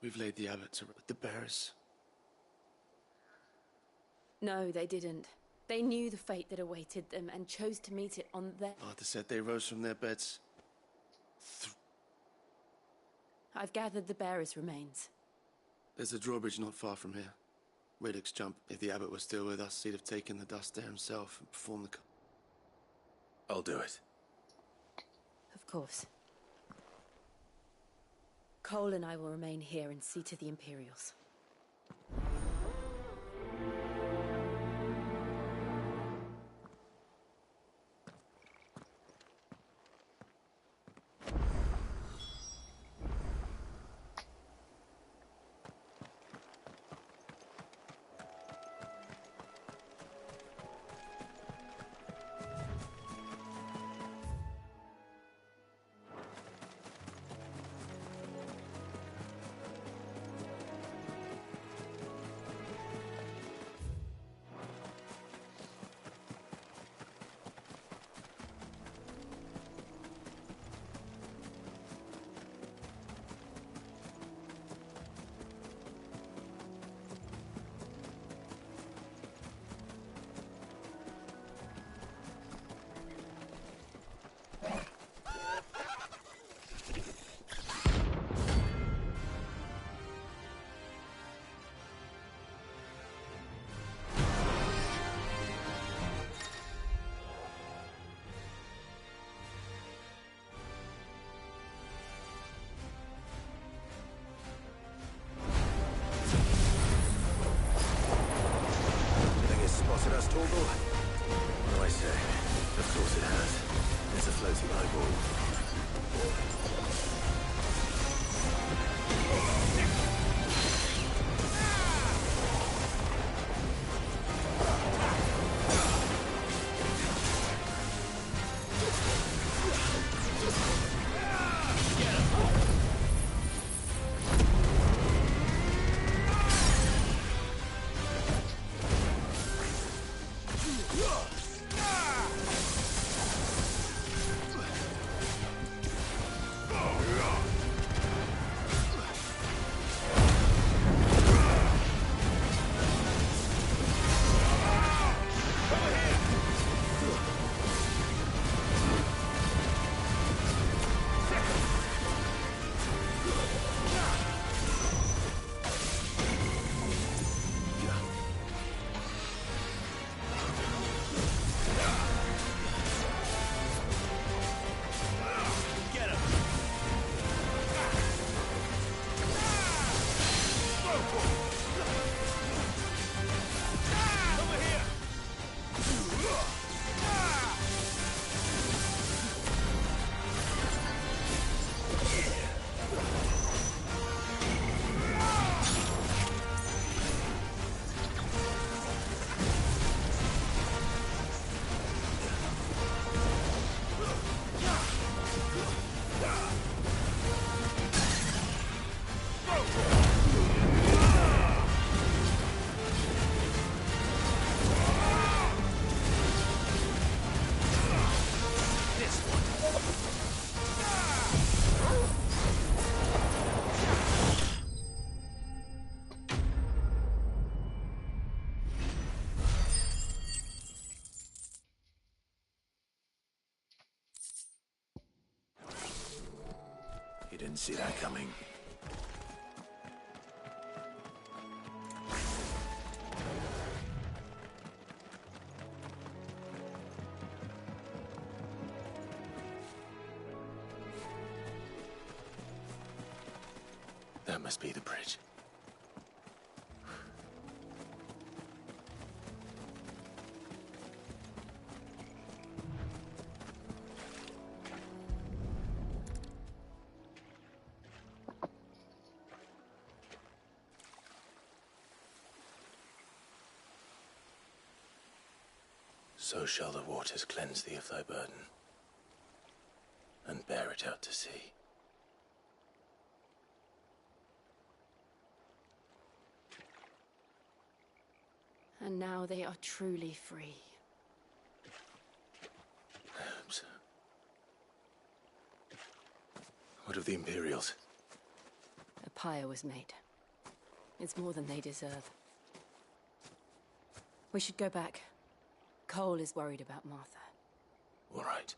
We've laid the abbot to the bearers. No, they didn't. They knew the fate that awaited them and chose to meet it on their... Arthur said they rose from their beds. I've gathered the bearers' remains. There's a drawbridge not far from here. Riddick's jump. If the abbot was still with us, he'd have taken the dust there himself and performed the... I'll do it. Of course. Cole and I will remain here and see to the Imperials. Spotted us, Torgal? What do I say? Of course it has. It's a floating eyeball. You didn't see that coming. That must be the bridge. So shall the waters cleanse thee of thy burden, and bear it out to sea. And now they are truly free. I hope so. What of the Imperials? A pyre was made. It's more than they deserve. We should go back. Cole is worried about Martha. All right.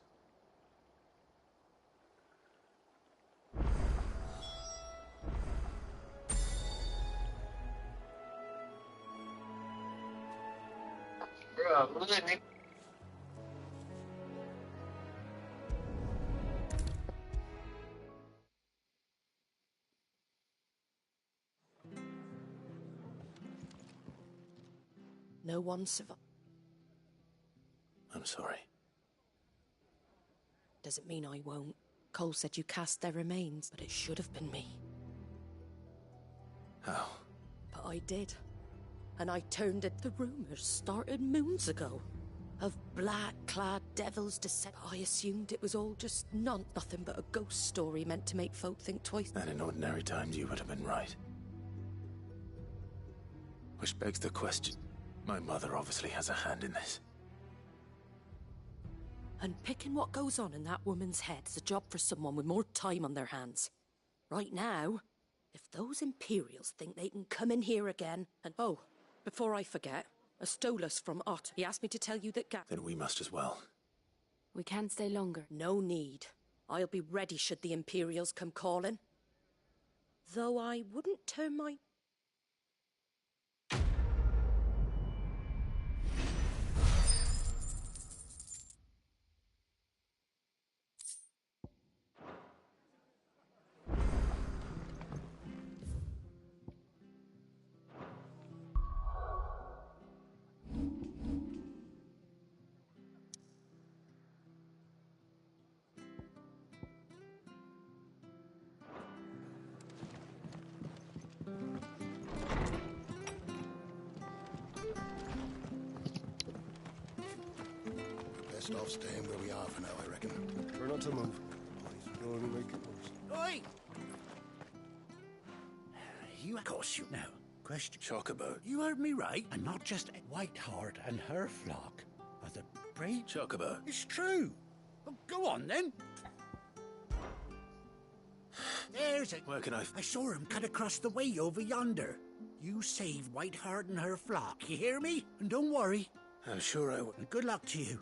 No one survived. I'm sorry. Doesn't mean I won't. Cole said you cast their remains, but it should have been me. How? But I did. And I turned it. The rumors started moons ago. Of black-clad devils descent. I assumed it was all just nothing but a ghost story meant to make folk think twice. And in ordinary times you would have been right. Which begs the question. My mother obviously has a hand in this. And picking what goes on in that woman's head is a job for someone with more time on their hands. Right now, if those Imperials think they can come in here again and... Oh, before I forget, Astolas from Ott. He asked me to tell you that Then we must as well. We can't stay longer. No need. I'll be ready should the Imperials come calling. Though I wouldn't turn my... Best off staying where we are for now, I reckon. Try not to move. You'll only make it worse. Oi! You, of course, you know. Question. Chocobo. You heard me right, and not just Whiteheart and her flock, but the breed. Chocobo. It's true. Well, go on then. There's it. Where can I... I saw him cut across the way over yonder. You save Whiteheart and her flock, you hear me? And don't worry. I'm sure I will. And good luck to you.